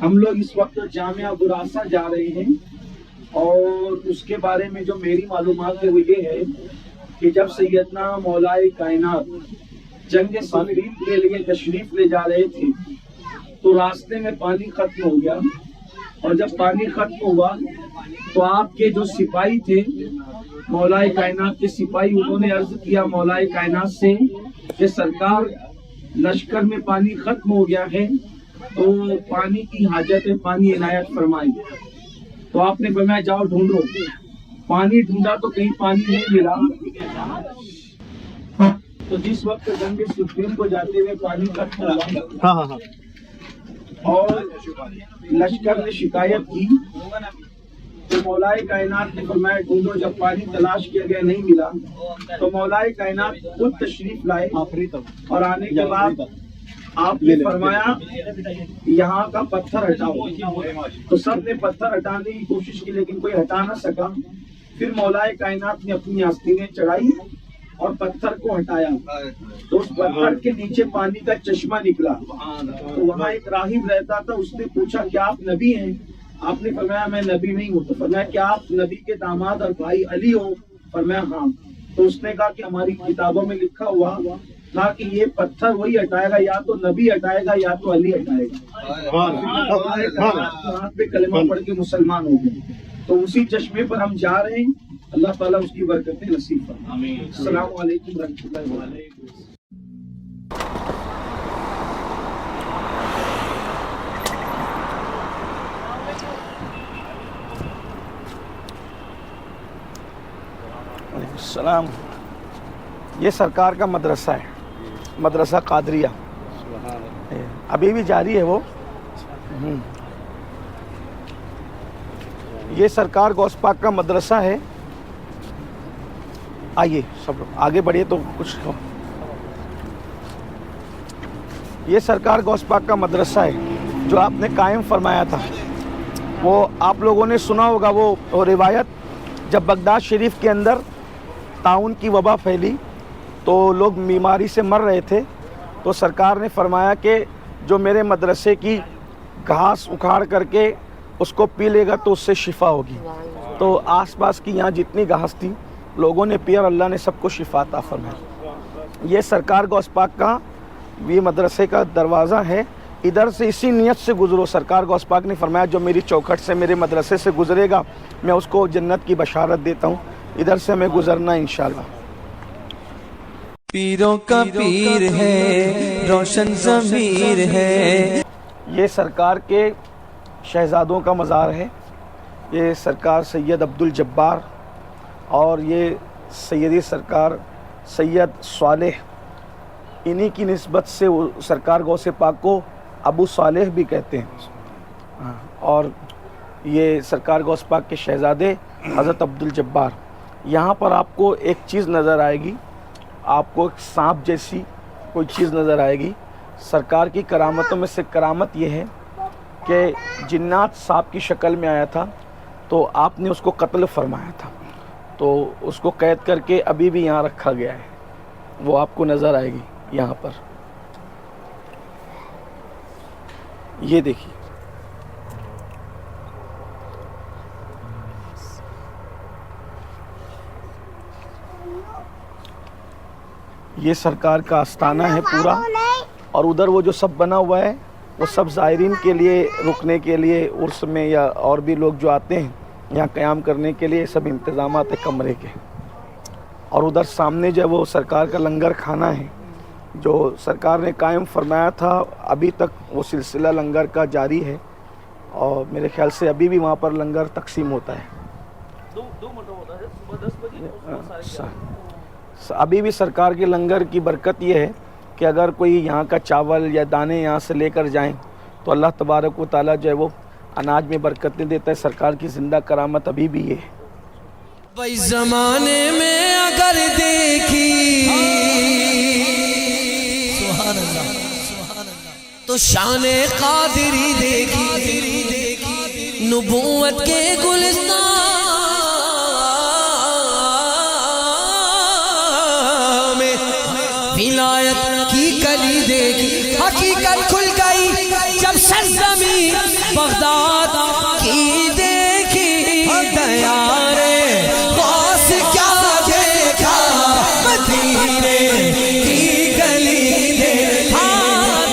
ہم لوگ اس وقت جامعہ براسا جا رہے ہیں اور اس کے بارے میں جو میری معلومات ہے وہ یہ ہے کہ جب سیدنا مولائے کائنات جنگ صفین کے لیے تشریف لے جا رہے تھے تو راستے میں پانی ختم ہو گیا، اور جب پانی ختم ہوا تو آپ کے جو سپاہی تھے مولائے کائنات کے سپاہی، انہوں نے عرض کیا مولائے کائنات سے کہ سرکار لشکر میں پانی ختم ہو گیا ہے تو پانی کی حاجت ہے، پانی عنایت فرمائیں۔ تو آپ نے فرمایا جاؤ ڈھونڈو۔ پانی ڈھونڈا تو کہیں پانی نہیں ملا، تو جس وقت جنگ صفین کو جاتے ہوئے پانی ختم ہوا اور لشکر نے شکایت کی تو مولائے کائنات نے فرمایا ڈھونڈو۔ جب پانی تلاش کیا گیا نہیں ملا تو مولائے کائنات خود تشریف لائے، اور آنے کے بعد آپ نے فرمایا یہاں کا پتھر ہٹاؤ۔ تو سب نے پتھر ہٹانے کی کوشش کی لیکن کوئی ہٹا نہ سکا۔ پھر مولائے کائنات نے اپنی آستینیں چڑھائی اور پتھر کو ہٹایا تو اس پتھر کے نیچے پانی کا چشمہ نکلا۔ تو وہاں ایک راہب رہتا تھا، اس نے پوچھا کیا آپ نبی ہیں؟ آپ نے فرمایا میں نبی نہیں ہوں۔ تو فرمایا کیا آپ نبی کے داماد اور بھائی علی ہو؟ فرمایا ہاں۔ تو اس نے کہا کہ ہماری کتابوں میں لکھا ہوا تھا کہ یہ پتھر وہی ہٹائے گا، یا تو نبی ہٹائے گا یا تو علی ہٹائے گا۔ ہاتھ پہ کلمہ پڑھ کے مسلمان ہو گئے۔ تو اسی چشمے پر ہم جا رہے ہیں، اللہ تعالیٰ اس کی برکتیں نصیب فرمائے۔ السلام علیکم ورحمۃ اللہ وبرکاتہ۔ السلام۔ یہ سرکار کا مدرسہ ہے، مدرسہ قادریہ، ابھی بھی جاری ہے وہ۔ یہ سرکار غوث پاک کا مدرسہ ہے۔ آئیے سب لوگ آگے بڑھیے تو کچھ ہو۔ یہ سرکار غوث پاک کا مدرسہ ہے جو آپ نے قائم فرمایا تھا۔ وہ آپ لوگوں نے سنا ہوگا وہ روایت، جب بغداد شریف کے اندر طاعون کی وبا پھیلی تو لوگ بیماری سے مر رہے تھے، تو سرکار نے فرمایا کہ جو میرے مدرسے کی گھاس اکھاڑ کر کے اس کو پی لے گا تو اس سے شفا ہوگی۔ تو آس پاس کی یہاں جتنی گھاس تھی لوگوں نے پی اور اللہ نے سب کو شفا عطا فرمایا۔ یہ سرکار غوث پاک کا یہ مدرسے کا دروازہ ہے، ادھر سے اسی نیت سے گزرو۔ سرکار غوث پاک نے فرمایا جو میری چوکھٹ سے میرے مدرسے سے گزرے گا میں اس کو جنت کی بشارت دیتا ہوں، ادھر سے ہمیں گزرنا انشاءاللہ۔ پیروں کا پیر ہے، روشن ضمیر ہے۔ یہ سرکار کے شہزادوں کا مزار ہے۔ یہ سرکار سید عبدالجبار اور یہ سیدی سرکار سید صالح، انہی کی نسبت سے وہ سرکار غوث پاک کو ابو صالح بھی کہتے ہیں۔ اور یہ سرکار غوث پاک کے شہزادے حضرت عبدالجبار۔ یہاں پر آپ کو ایک چیز نظر آئے گی، آپ کو ایک سانپ جیسی کوئی چیز نظر آئے گی۔ سرکار کی کرامتوں میں سے کرامت یہ ہے کہ جنات سانپ کی شکل میں آیا تھا تو آپ نے اس کو قتل فرمایا تھا، تو اس کو قید کر کے ابھی بھی یہاں رکھا گیا ہے، وہ آپ کو نظر آئے گی یہاں پر۔ یہ دیکھیے، یہ سرکار کا آستانہ ہے پورا، اور ادھر وہ جو سب بنا ہوا ہے وہ سب زائرین کے لیے رکنے کے لیے عرس میں یا اور بھی لوگ جو آتے ہیں یہاں قیام کرنے کے لیے سب انتظامات ہیں کمرے کے۔ اور ادھر سامنے جو وہ سرکار کا لنگر کھانا ہے جو سرکار نے قائم فرمایا تھا، ابھی تک وہ سلسلہ لنگر کا جاری ہے، اور میرے خیال سے ابھی بھی وہاں پر لنگر تقسیم ہوتا ہے۔ ابھی بھی سرکار کے لنگر کی برکت یہ ہے کہ اگر کوئی یہاں کا چاول یا دانے یہاں سے لے کر جائیں تو اللہ تبارک و تعالیٰ جو ہے وہ اناج میں برکتیں دیتا ہے۔ سرکار کی زندہ کرامت ابھی بھی یہ ہے۔ بھائی زمانے میں اگر دیکھی سبحان اللہ تو شان قادری دیکھی، نبوت کے گلستان میں ولایت کی کلی دیکھی، حقیقت کھل گئی جب سرزمین بغداد کی دیکھی دیارے غوث کیا دیکھا مدینے کی گلی دیکھا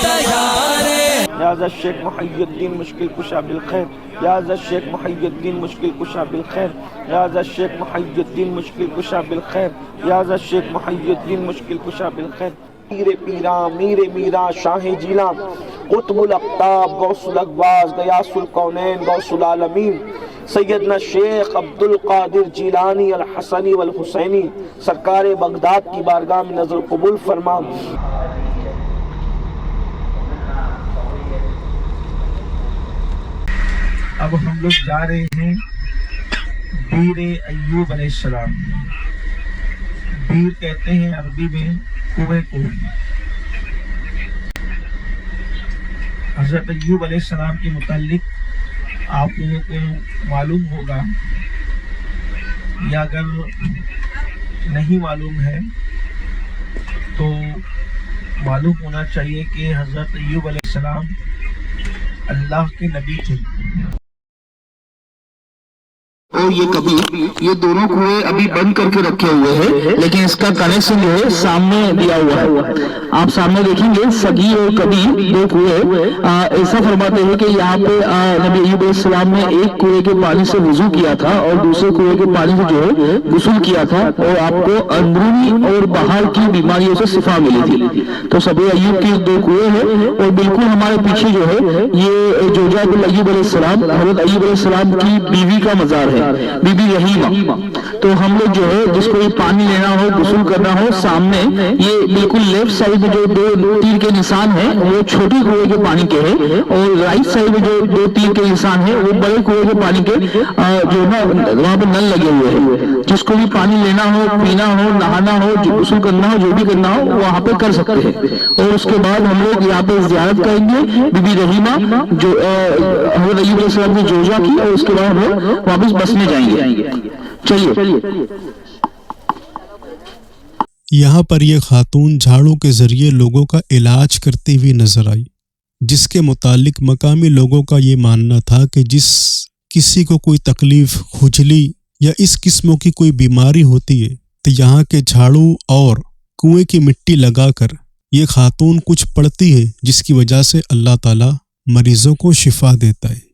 دیارے یا ذا الشیخ محی الدین مشکل کشا بالخیر یا ذا الشیخ محی الدین مشکل کشا بالخیر یا ذا الشیخ محی الدین مشکل کشا بالخیر یا ذا الشیخ محی الدین مشکل کشا بالخیر میر پیراں میر میراں شاہ جیلاں قطب الاقطاب غوث الاقواس غیاث الکونین غوث العالمین سیدنا شیخ عبد القادر جیلانی الحسنی والحسینی سرکار بغداد کی بارگاہ میں نظر قبول فرما. اب ہم لوگ جا رہے ہیں بیر ایوب علیہ السلام. بیر کہتے ہیں عربی میں کنویں کو. حضرت ایوب علیہ السلام کے متعلق آپ لوگوں کو معلوم ہوگا یا اگر نہیں معلوم ہے تو معلوم ہونا چاہیے کہ حضرت ایوب علیہ السلام اللہ کے نبی تھے. اور یہ کبھی یہ دونوں کنویں ابھی بند کر کے رکھے ہوئے ہیں لیکن اس کا کنیکشن جو ہے سامنے دیا ہوا ہے. آپ سامنے دیکھیں گے سگی اور کبھی دو کنویں ایسا فرماتے ہیں کہ یہاں پہ نبی ایوب علیہ السلام نے ایک کنویں کے پانی سے وضو کیا تھا اور دوسرے کنویں کے پانی سے جو ہے غسل کیا تھا اور آپ کو اندرونی اور باہر کی بیماریوں سے شفا ملی تھی. تو سب ایوب کی دو کنویں ہیں اور بالکل ہمارے پیچھے جو ہے یہ جوجا بن ایوب علیہ السلام حضرت ایوب علیہ السلام کی بیوی کا مزار ہے بی بی رحیمہ. تو ہم لوگ جو ہے جس کو یہ پانی لینا ہو غسل کرنا ہو سامنے یہ بالکل لیفٹ سائڈ میں جو دو تیر کے نشان ہیں وہ چھوٹی کنویں کے پانی کے ہیں اور رائٹ سائڈ میں جو دو تیر کے نشان ہیں وہ بڑے کنویں کے پانی کے جو ہے وہاں پہ نل لگے ہوئے ہیں. جس کو بھی پانی لینا ہو پینا ہو نہانا ہو غسل کرنا ہو جو بھی کرنا ہو وہاں پہ کر سکتے ہیں. اور اس کے بعد ہم لوگ یہاں پہ زیارت کریں گے بی بی رحیمہ جو حضرت ایوب علیہ السلام نے جوجا کی اور اس کے بعد ہم لوگ واپس بسنے جائیں گے. چلیے. یہاں پر یہ خاتون جھاڑو کے ذریعے لوگوں کا علاج کرتی ہوئی نظر آئی جس کے متعلق مقامی لوگوں کا یہ ماننا تھا کہ جس کسی کو کوئی تکلیف کھجلی یا اس قسم کی کوئی بیماری ہوتی ہے تو یہاں کے جھاڑو اور کنویں کی مٹی لگا کر یہ خاتون کچھ پڑتی ہے جس کی وجہ سے اللہ تعالیٰ مریضوں کو شفا دیتا ہے.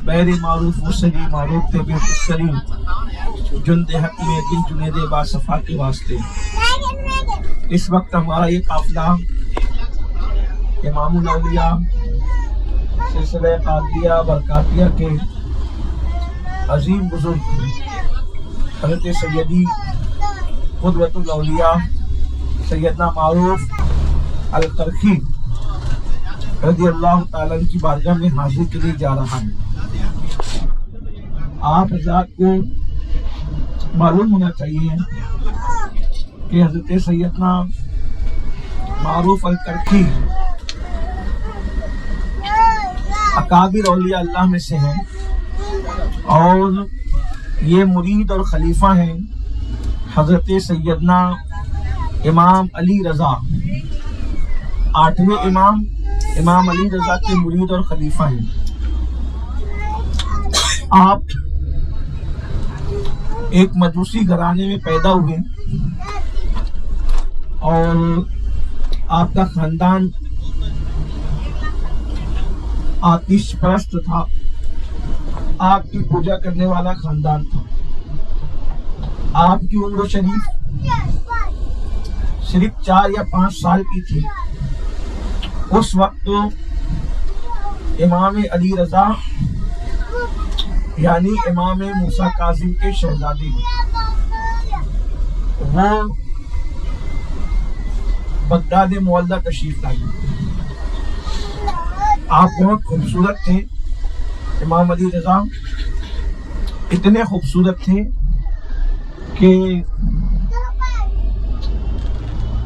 بیر معروف وسری معروف طبیعت السلیم جند حق میں دل جنید باصفا کے واسطے. اس وقت ہمارا یہ قافلہ امام الاولیاء سلسلہ قادریہ برکاتیہ کے عظیم بزرگ حضرت سیدی قدوۃ الاولیاء سیدنا معروف القرخی رضی اللہ تعالیٰ کی بارگاہ میں حاضر کے لیے جا رہا ہے. آپ حضرات کو معلوم ہونا چاہیے کہ حضرت سیدنا معروف القرخی اکابر اولیاء اللہ میں سے ہیں اور یہ مرید اور خلیفہ ہیں حضرت سیدنا امام علی رضا. 8ویں امام علی رضا کے مرید اور خلیفہ ہیں. آپ ایک مجوسی گھرانے میں پیدا ہوئے اور آپ کا خاندان آتش پرست تھا. آپ کی پوجا کرنے والا خاندان تھا. آپ کی عمر صرف 4 یا 5 سال کی تھی. اس وقت امام علی رضا یعنی امام موسیٰ کاظم کے شہزادے وہ بغداد معلیٰ تشریف لائے. آپ بہت خوبصورت تھے. امام علی رضا اتنے خوبصورت تھے کہ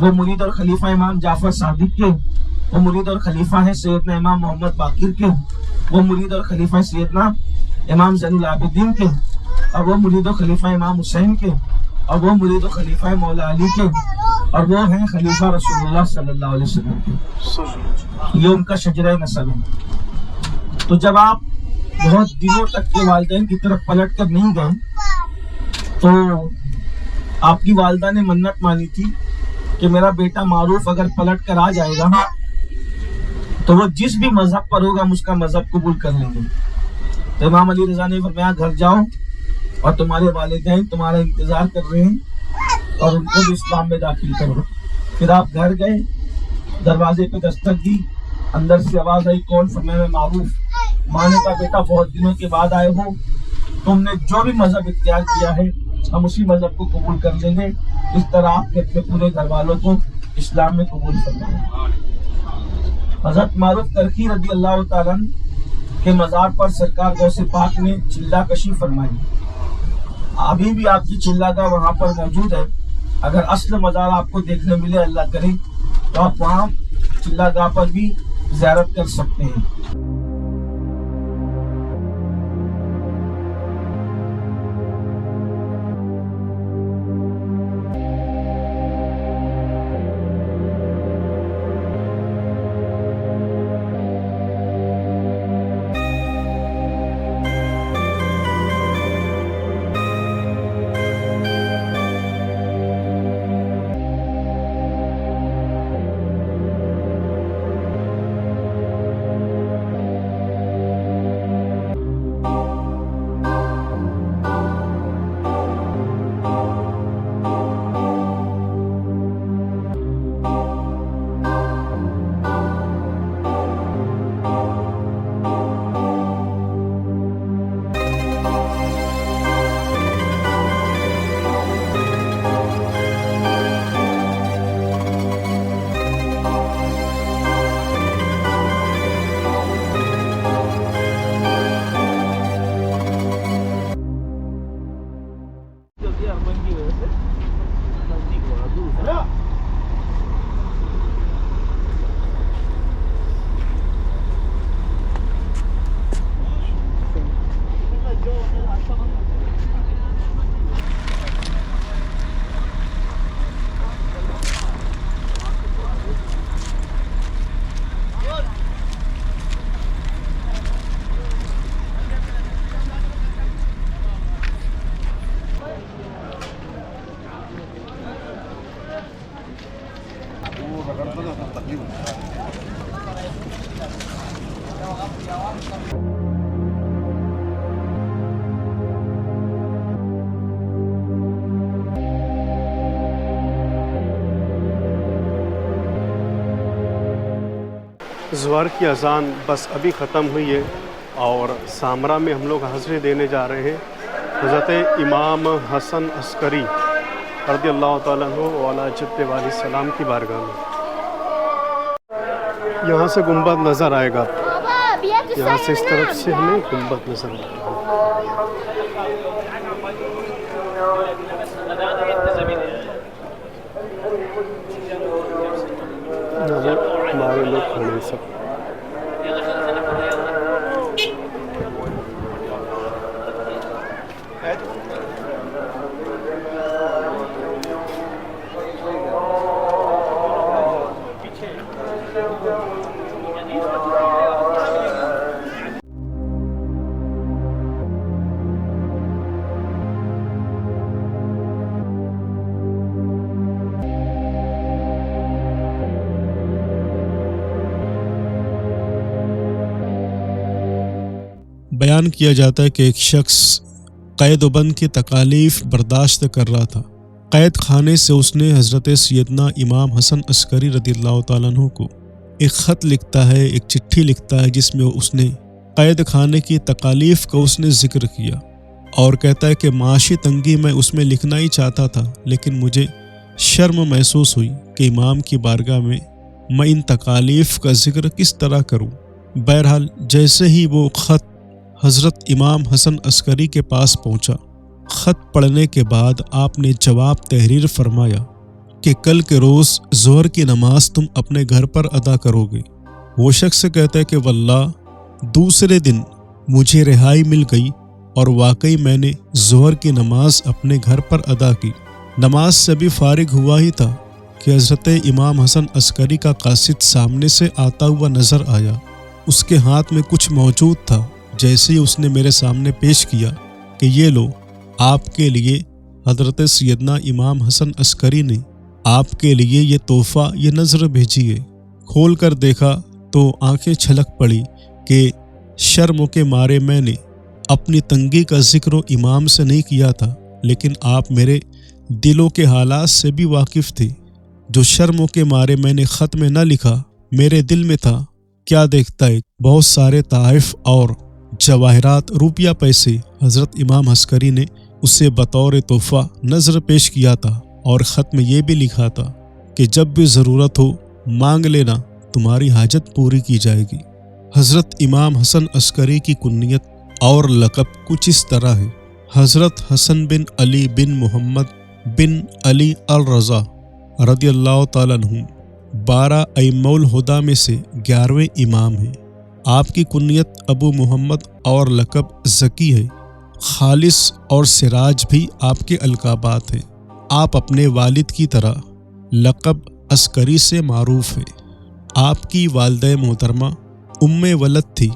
وہ مرید اور خلیفہ امام جعفر صادق کے، وہ مرید اور خلیفہ ہیں سیدنا امام محمد باقر کے، وہ مرید اور خلیفہ سیدنا امام زین العابدین کے، اور وہ مرید و خلیفہ امام حسین کے، اور وہ مرید و خلیفہ مولا علی کے، اور وہ ہیں خلیفہ رسول اللہ صلی اللہ علیہ وسلم کے۔ یہ ان کا شجرہ نسب ہے۔ تو جب آپ بہت دنوں تک کے والدین کی طرف پلٹ کر نہیں گئے تو آپ کی والدہ نے منت مانی تھی کہ میرا بیٹا معروف اگر پلٹ کر آ جائے گا تو وہ جس بھی مذہب پر ہوگا ہم اس کا مذہب قبول کر لیں گے۔ تو امام علی رضا نے فرمایا گھر جاؤ اور تمہارے والدین تمہارا انتظار کر رہے ہیں اور ان کو بھی اسلام میں داخل کرو۔ پھر آپ گھر گئے، دروازے پہ دستک دی، اندر سے آواز آئی کون؟ فرمایا میں معروف۔ ماں نے کہا بیٹا بہت دنوں کے بعد آئے ہو، تم نے جو بھی مذہب اختیار کیا ہے ہم اسی مذہب کو قبول کر لیں گے۔ اس طرح آپ کے اپنے پورے گھر والوں کو اسلام میں قبول فرمائیں۔ حضرت معروف کرخی رضی اللہ تعالیٰ عنہ کے مزار پر سرکار غوث پاک نے چلہ کشی فرمائی۔ ابھی بھی آپ کی چلہ گاہ وہاں پر موجود ہے۔ اگر اصل مزار آپ کو دیکھنے ملے اللہ کرے تو آپ وہاں چلہ گاہ پر بھی زیارت کر سکتے ہیں۔ زوار کی اذان بس ابھی ختم ہوئی ہے اور سامرا میں ہم لوگ حاضری دینے جا رہے ہیں حضرت امام حسن عسکری رضی اللہ تعالیٰ عنہ والا جد والی السلام کی بارگاہ میں۔ یہاں سے گنبد نظر آئے گا، یہاں سے اس طرف سے ہمیں گنبد نظر آئے گا۔ ہمارے لوگ کھڑے سب بیان کیا جاتا ہے کہ ایک شخص قید و بند کی تکالیف برداشت کر رہا تھا۔ قید خانے سے اس نے حضرت سیدنا امام حسن عسکری رضی اللہ تعالیٰ عنہ کو ایک خط لکھتا ہے، ایک چٹھی لکھتا ہے جس میں اس نے قید خانے کی تکالیف کا اس نے ذکر کیا اور کہتا ہے کہ معاشی تنگی میں اس میں لکھنا ہی چاہتا تھا، لیکن مجھے شرم محسوس ہوئی کہ امام کی بارگاہ میں ان تکالیف کا ذکر کس طرح کروں۔ بہرحال جیسے ہی وہ خط حضرت امام حسن عسکری کے پاس پہنچا، خط پڑھنے کے بعد آپ نے جواب تحریر فرمایا کہ کل کے روز ظہر کی نماز تم اپنے گھر پر ادا کرو گے۔ وہ شخص کہتا ہے کہ واللہ دوسرے دن مجھے رہائی مل گئی اور واقعی میں نے ظہر کی نماز اپنے گھر پر ادا کی۔ نماز سے بھی فارغ ہوا ہی تھا کہ حضرت امام حسن عسکری کا قاصد سامنے سے آتا ہوا نظر آیا۔ اس کے ہاتھ میں کچھ موجود تھا۔ جیسے ہی اس نے میرے سامنے پیش کیا کہ یہ لو، آپ کے لیے حضرت سیدنا امام حسن عسکری نے آپ کے لیے یہ تحفہ، یہ نظر بھیجی ہے۔ کھول کر دیکھا تو آنکھیں چھلک پڑی کہ شرم کے مارے میں نے اپنی تنگی کا ذکر و امام سے نہیں کیا تھا، لیکن آپ میرے دلوں کے حالات سے بھی واقف تھے۔ جو شرم کے مارے میں نے خط میں نہ لکھا، میرے دل میں تھا، کیا دیکھتا ہے بہت سارے تحائف اور جواہرات، روپیہ پیسے حضرت امام عسکری نے اسے بطور تحفہ نظر پیش کیا تھا، اور خط میں یہ بھی لکھا تھا کہ جب بھی ضرورت ہو مانگ لینا، تمہاری حاجت پوری کی جائے گی۔ حضرت امام حسن عسکری کی کنیت اور لقب کچھ اس طرح ہے: حضرت حسن بن علی بن محمد بن علی الرضا رضی اللہ تعالیٰ عنہ 12 ائمہ الہدیٰ میں سے 11ویں امام ہیں۔ آپ کی کنیت ابو محمد اور لقب ذکی ہے۔ خالص اور سراج بھی آپ کے القابات ہیں۔ آپ اپنے والد کی طرح لقب عسکری سے معروف ہے۔ آپ کی والدہ محترمہ ام ولد تھی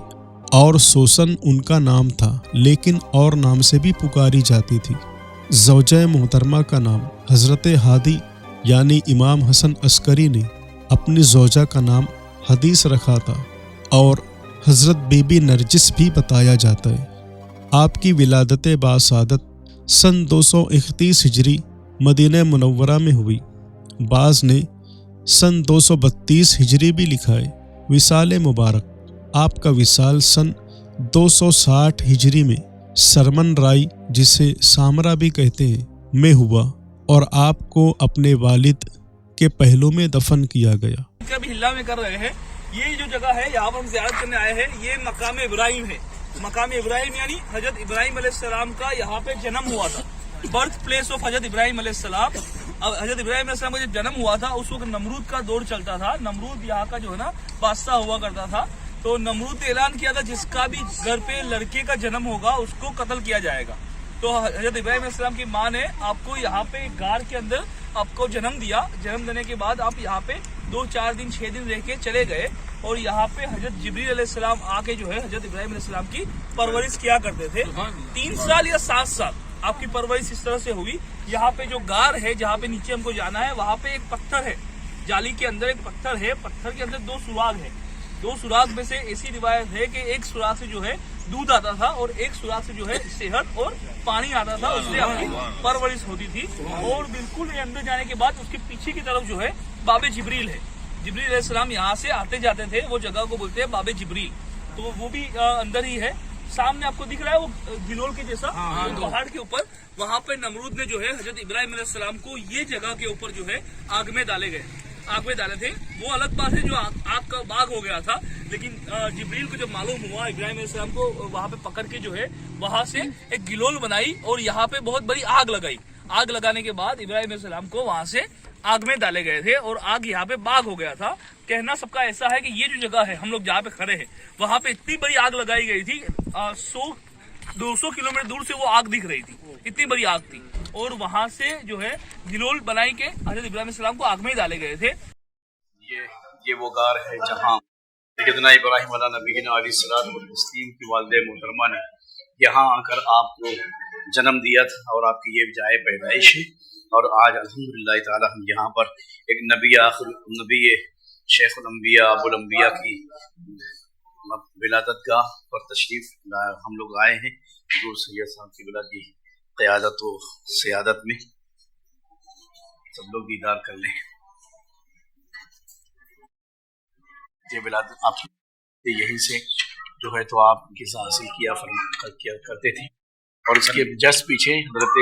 اور سوسن ان کا نام تھا، لیکن اور نام سے بھی پکاری جاتی تھی۔ زوجہ محترمہ کا نام حضرت ہادی یعنی امام حسن عسکری نے اپنی زوجہ کا نام حدیث رکھا تھا، اور حضرت بی بی نرجس بھی بتایا جاتا ہے۔ آپ کی ولادت باسعادت سن 231 ہجری مدینہ منورہ میں ہوئی۔ بعض نے سن 232 ہجری بھی لکھا ہے۔ وصال مبارک، آپ کا وصال سن 260 ہجری میں سرمن رائی، جسے سامرا بھی کہتے ہیں، میں ہوا، اور آپ کو اپنے والد کے پہلو میں دفن کیا گیا۔ بھی ہلا میں کر رہے ہیں۔ یہ جو جگہ ہے یہاں پر ہم زیارت کرنے آئے ہیں، یہ مقام ابراہیم ہے۔ مقام ابراہیم یعنی حضرت ابراہیم علیہ السلام کا یہاں پہ جنم ہوا تھا، برتھ پلیس آف حضرت ابراہیم علیہ السلام۔ اب حضرت ابراہیم علیہ السلام کا جب جنم ہوا تھا، اس وقت نمرود کا دور چلتا تھا۔ نمرود یہاں کا جو ہے نا بادشاہ ہوا کرتا تھا، تو نمرود نے اعلان کیا تھا جس کا بھی گھر پہ لڑکے کا جنم ہوگا اس کو قتل کیا جائے گا۔ تو حضرت ابراہیم علیہ السلام کی ماں نے آپ کو یہاں پہ غار کے اندر آپ کو جنم دیا۔ جنم دینے کے بعد آپ یہاں پہ 2-4 دن 6 دن رہ کے چلے گئے، اور یہاں پہ حضرت جبریل علیہ السلام آ کے جو ہے حضرت ابراہیم علیہ السلام کی پرورش کیا کرتے تھے۔ 3 سال یا 7 سال آپ کی پرورش اس طرح سے ہوئی۔ یہاں پہ جو غار ہے جہاں پہ نیچے ہم کو جانا ہے، وہاں پہ ایک پتھر ہے، جالی کے اندر ایک پتھر ہے، پتھر کے اندر 2 سوراخ ہے۔ 2 سوراخ میں سے ایسی روایت ہے کہ ایک سوراخ سے جو ہے دودھ آتا تھا، اور ایک سوراخ سے جو ہے صحت اور پانی آتا تھا، اس سے آپ کی پرورش ہوتی تھی۔ اور بالکل یہ اندر جانے کے بعد اس کے پیچھے کی طرف جو ہے باب جبریل ہے۔ جبریل علیہ السلام یہاں سے آتے جاتے تھے، وہ جگہ کو بولتے ہیں باب جبریل، تو وہ بھی اندر ہی ہے۔ سامنے آپ کو دکھ رہا ہے وہ گلول کے جیسا پہاڑ کے اوپر، وہاں پہ نمرود نے جو ہے حضرت ابراہیم علیہ السلام کو یہ جگہ کے اوپر جو ہے آگ میں ڈالے گئے، آگ میں ڈالے تھے۔ وہ الگ بات ہے جو آگ کا باغ ہو گیا تھا، لیکن جبریل کو جب معلوم ہوا، ابراہیم علیہ السلام کو وہاں پہ پکڑ کے جو ہے وہاں سے ایک گلول بنائی اور یہاں پہ بہت بڑی آگ لگائی۔ آگ لگانے کے بعد ابراہیم علیہ السلام کو وہاں سے آگ میں ڈالے گئے تھے، اور آگ یہاں پہ باغ ہو گیا تھا۔ کہنا سب کا ایسا ہے کہ یہ جو جگہ ہے ہم لوگ جہاں پہ کھڑے ہیں، وہاں پہ اتنی بڑی آگ لگائی گئی تھی، 100-200 کلومیٹر دور سے وہ آگ دکھ رہی تھی، اتنی بڑی آگ تھی، اور وہاں سے جو ہے گلول بنائی کے حضرت ابراہیم علیہ السلام کو آگ میں ڈالے گئے تھے۔ یہ وہ غار ہے جہاں سیدنا ابراہیم علیہ نبینا علیہ الصلوۃ والتسلیم کی والدہ محترمہ نے یہاں آ کر آپ کو جنم دیا تھا، اور آپ کی یہ جائے پیدائش ہے۔ اور آج الحمدللہ تعالی ہم یہاں پر ایک نبی شیخ الانبیاء ابو الانبیاء کی ولادت گاہ پر تشریف ہم لوگ آئے ہیں، حضور سید صاحب کی ولادت کی قیادت و سیادت میں۔ سب لوگ دیدار کر لیں۔ یہ ولادت آپ یہیں سے جو ہے تو آپ کی حاصل کیا کرتے تھے، اور اس کے جسٹ پیچھے حضرت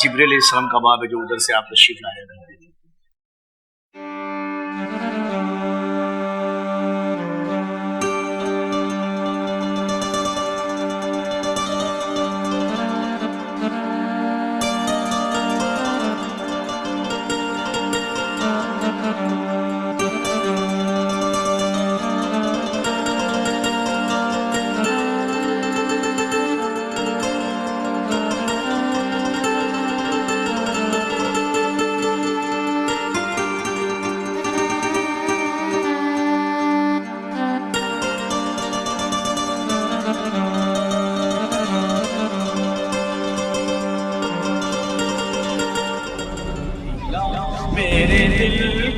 جبریل علیہ السلام کا باب ہے جو ادھر سے آپ تشریف لایا کرتے تھے۔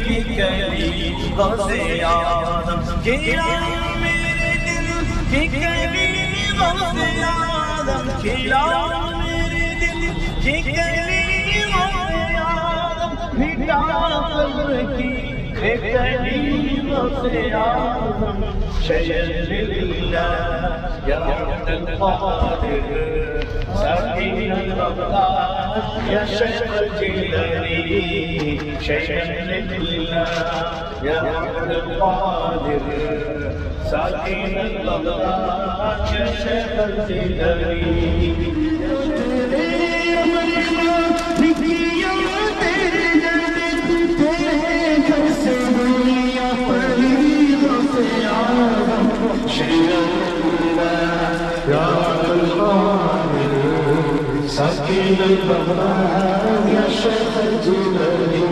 کی کلی غوث آدم کھیلا میرے دل کی کلی غوث آدم کھیلا میرے دل کی کلی غوث آدم مٹا قبر کی کلی غوث آدم شجر اللہ یا عبد القادر ساکن البغداد یا شیخ الجیلانی شجر اللہ یا عبد القادر ساکن البغداد یا شیخ الجیلانی ساکن البغداد یا شیخ الجیلانی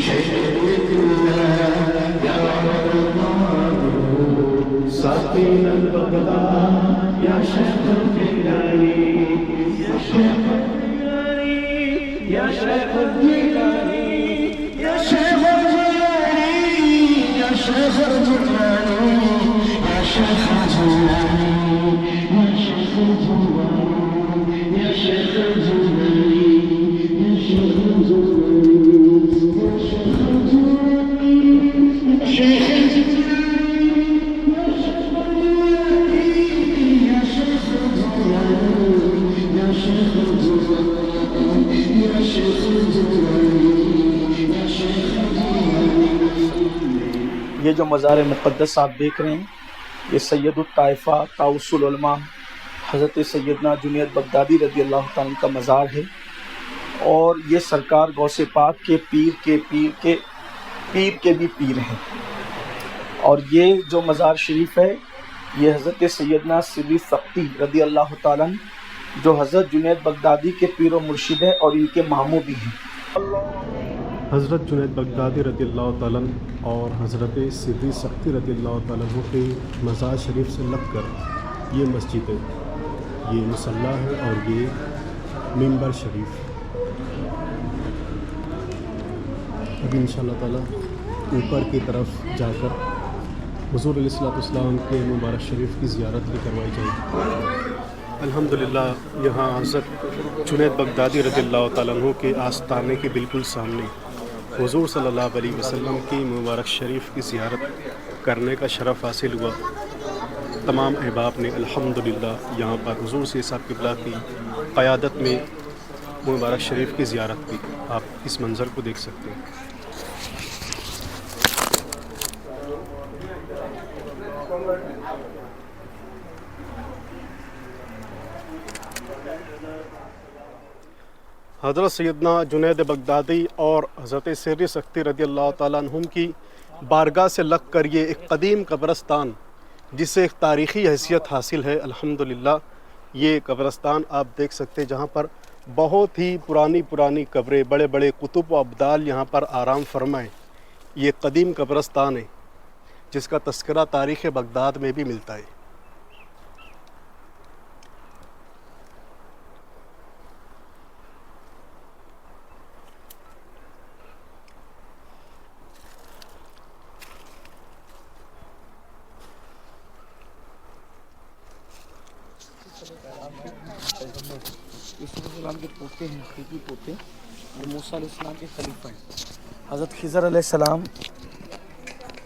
شیخ اللہ یا عبد القادر ساکن البغداد یا شیخ الجیلانی یا شیخ الجیلانی یا شیخ الجیلانی یا شیخ الجیلانی یا شیخ الجیلانی یا شیخ الجیلانی یہ جو مزار مقدس آپ دیکھ رہے ہیں یہ سید الطائفہ طاؤس العلماء حضرت سیدنا جنید بغدادی رضی اللہ تعالیٰ کا مزار ہے، اور یہ سرکار غوث پاک کے پیر کے بھی پیر ہیں۔ اور یہ جو مزار شریف ہے یہ حضرت سیدنا سری سختی رضی اللہ تعالیٰ جو حضرت جنید بغدادی کے پیر و مرشد ہیں اور ان کے ماموں بھی ہیں۔ حضرت جنید بغدادی رضی اللہ تعالیٰ اور حضرت سری سختی رضی اللہ تعالیٰ کے مزار شریف سے لگ کر یہ مسجد ہے، یہ مصلی ہے اور یہ منبر شریف۔ ابھی انشاءاللہ تعالیٰ اوپر کی طرف جا کر حضور علیہ السلام کے مبارک شریف کی زیارت بھی کروائی جائے گی۔ الحمدللہ یہاں حضرت جنید بغدادی رضی اللہ تعالیٰ عنہ کے آستانے کے بالکل سامنے حضور صلی اللہ علیہ وسلم کی مبارک شریف کی زیارت کرنے کا شرف حاصل ہوا۔ تمام احباب نے الحمدللہ یہاں پر حضور سے صاحب قبلہ کی قیادت میں مبارک شریف کی زیارت کی۔ آپ اس منظر کو دیکھ سکتے ہیں۔ حضرت سیدنا جنید بغدادی اور حضرت سری سختی رضی اللہ تعالیٰ عنہم کی بارگاہ سے لگ کر یہ ایک قدیم قبرستان جسے ایک تاریخی حیثیت حاصل ہے۔ الحمدللہ یہ قبرستان آپ دیکھ سکتے ہیں جہاں پر بہت ہی پرانی قبریں، بڑے بڑے قطب و ابدال یہاں پر آرام فرمائے۔ یہ قدیم قبرستان ہے جس کا تذکرہ تاریخ بغداد میں بھی ملتا ہے۔ یوسف علیہ السلام کے پوتے ہیں، حقیقی پوتے، جو موسیٰ علیہ السلام کے خلیفہ ہیں۔ حضرت خضر علیہ السلام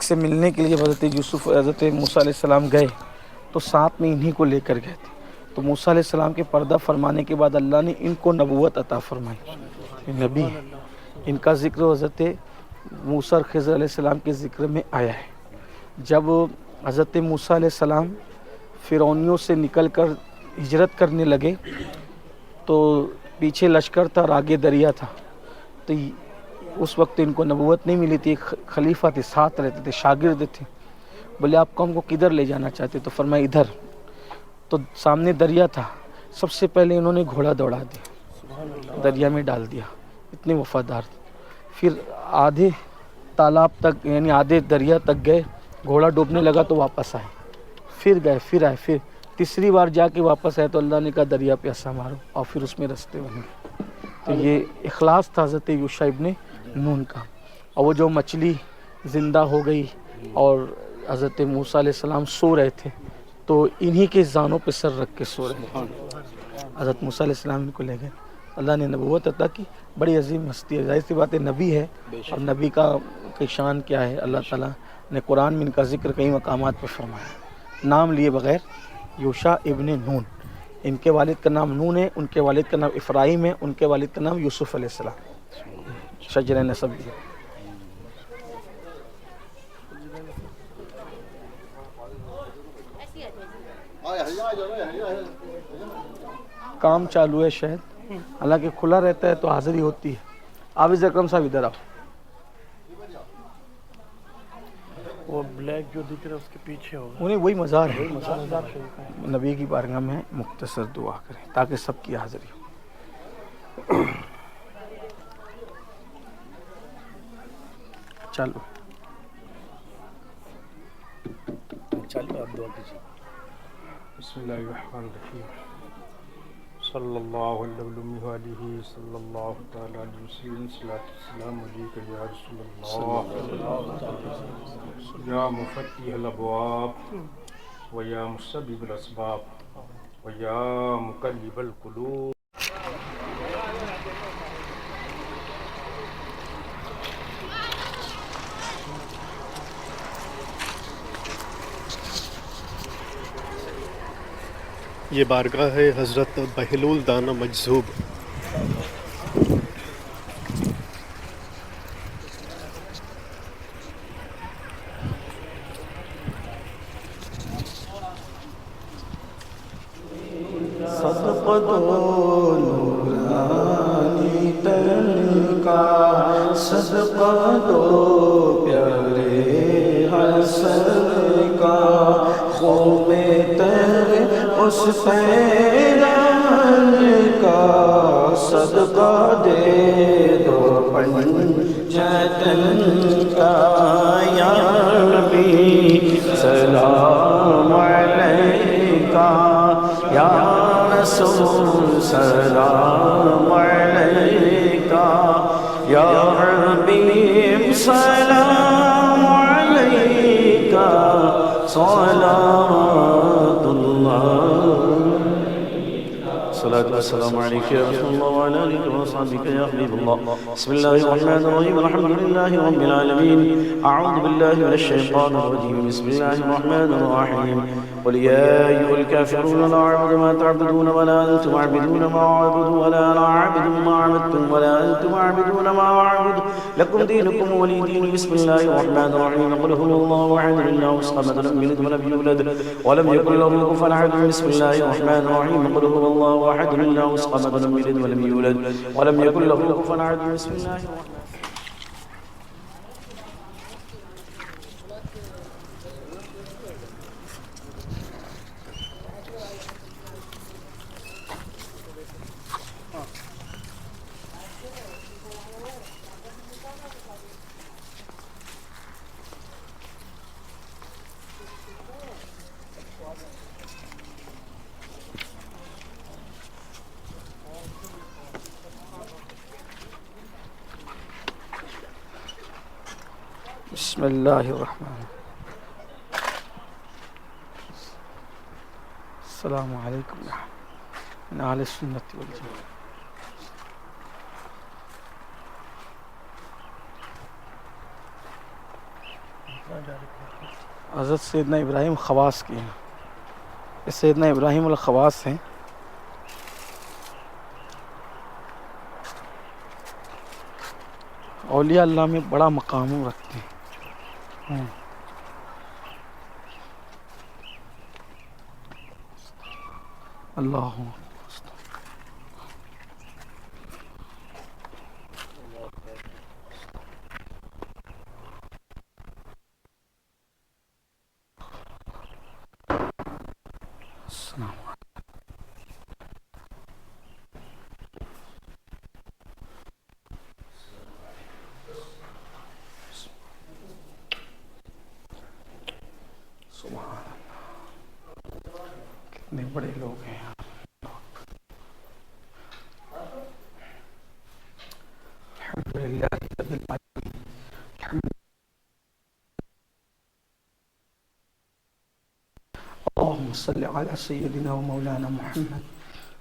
سے ملنے کے لیے حضرت موسیٰ علیہ السلام گئے تو ساتھ میں انہی کو لے کر گئے تھے۔ تو موسیٰ علیہ السلام کے پردہ فرمانے کے بعد اللہ نے ان کو نبوت عطا فرمائی، نبی ان کا ذکر حضرت موسیٰ اور خضر علیہ السلام کے ذکر میں آیا ہے۔ جب حضرت موسیٰ علیہ السلام فرعونیوں سے نکل کر ہجرت کرنے لگے تو پیچھے لشکر تھا اور آگے دریا تھا، تو اس وقت ان کو نبوت نہیں ملی تھی، خلیفہ تھے، ساتھ رہتے تھے، شاگرد تھے۔ بولے آپ قوم کو کدھر لے جانا چاہتے؟ تو فرمایا ادھر۔ تو سامنے دریا تھا، سب سے پہلے انہوں نے گھوڑا دوڑا دیا، دریا میں ڈال دیا، اتنے وفادار تھے۔ پھر آدھے تالاب تک یعنی آدھے دریا تک گئے، گھوڑا ڈوبنے لگا تو واپس آئے، پھر گئے، پھر آئے، پھر تیسری بار جا کے واپس آئے تو اللہ نے کہا دریا پہ ایسا مارو، اور پھر اس میں رستے بنے۔ تو یہ اخلاص تھا حضرت یوشع ابن نون کا۔ اور وہ جو مچھلی زندہ ہو گئی اور حضرت موسیٰ علیہ السلام سو رہے تھے تو انہی کے زانوں پہ سر رکھ کے سو رہے تھے. حضرت موسیٰ علیہ السلام ان کو لے گئے, اللہ نے نبوت عطا کی. بڑی عظیم ہستی ہے, ظاہر سی بات ہے نبی ہے, اور نبی کی شان کیا ہے, اللہ تعالیٰ نے قرآن میں ان کا ذکر کئی مقامات پہ فرمایا, نام لیے بغیر. یوشع ابن نون, ان کے والد کا نام نون ہے, ان کے والد کا نام افراہیم ہے, ان کے والد کا نام یوسف علیہ السلام. شجر نسب یہ کام چالو ہے شاید, حالانکہ کھلا رہتا ہے تو حاضری ہوتی ہے. عابد اکرم صاحب ادھر آؤ. وہ بلیک جو دکھ رہا ہے اس کے پیچھے ہوگا, انہیں وہی مزار ہے. نبی کی بارگاہ میں مختصر دعا کریں تاکہ سب کی حاضری ہو. چلو چلیے آپ دعا کیجیے. بسم اللہ الرحمن الرحیم. صلی اللہ علیہ صلی اللہ تعالی علیہ وسلم. صلاۃ السلام علیک یا رسول اللہ, یا مفتح الابواب و یا مسبب الاسباب و یا مقلب القلوب. یہ بارگاہ ہے حضرت بہلول دانا مجذوب. صدق دو نورانی تن کا, صدق دو پیارے حسن کا, خوب تر اس پیران کا, صدقہ دے دو پنجتن کا. یا نبی سلام علیکہ, یا رسول سلام علیکہ, یا حبیب سلام علیکہ, صلوات اللہ. صلاة والسلام عليك يا رسول الله وعلى آلك وصحبك يا حبيب الله. بسم الله الرحمن الرحيم. الحمد لله رب العالمين. أعوذ بالله من الشيطان الرجيم. بسم الله الرحمن الرحيم. قل يا أيها الكافرون لا أعبد ما تعبدون ولا أنتم عابدون ما أعبد ولا أنا عابد ما عبدتم ولا أنتم عابدون ما أعبد لكم دينكم ولي دين. بسم الله الرحمن الرحيم. قل هو الله أحد الله الصمد لم يلد ولم يولد ولم يكن له كفوا أحد. بسم الله الرحمن الرحيم. قل هو الله أحد الله الصمد لم يلد ولم يولد ولم يكن له كفوا أحد. بسم الله الرحمن. بسم اللہ الرحمن. السلام علیکم من اہل سنت والجماعت. حضرت سیدنا ابراہیم خواص کی ہیں. یہ سیدنا ابراہیم الخواص ہیں. اولیاء اللہ میں بڑا مقام رکھتے ہیں. اللہ کتنے بڑے لوگ ہیں. صل علی سیدنا و مولانا محمد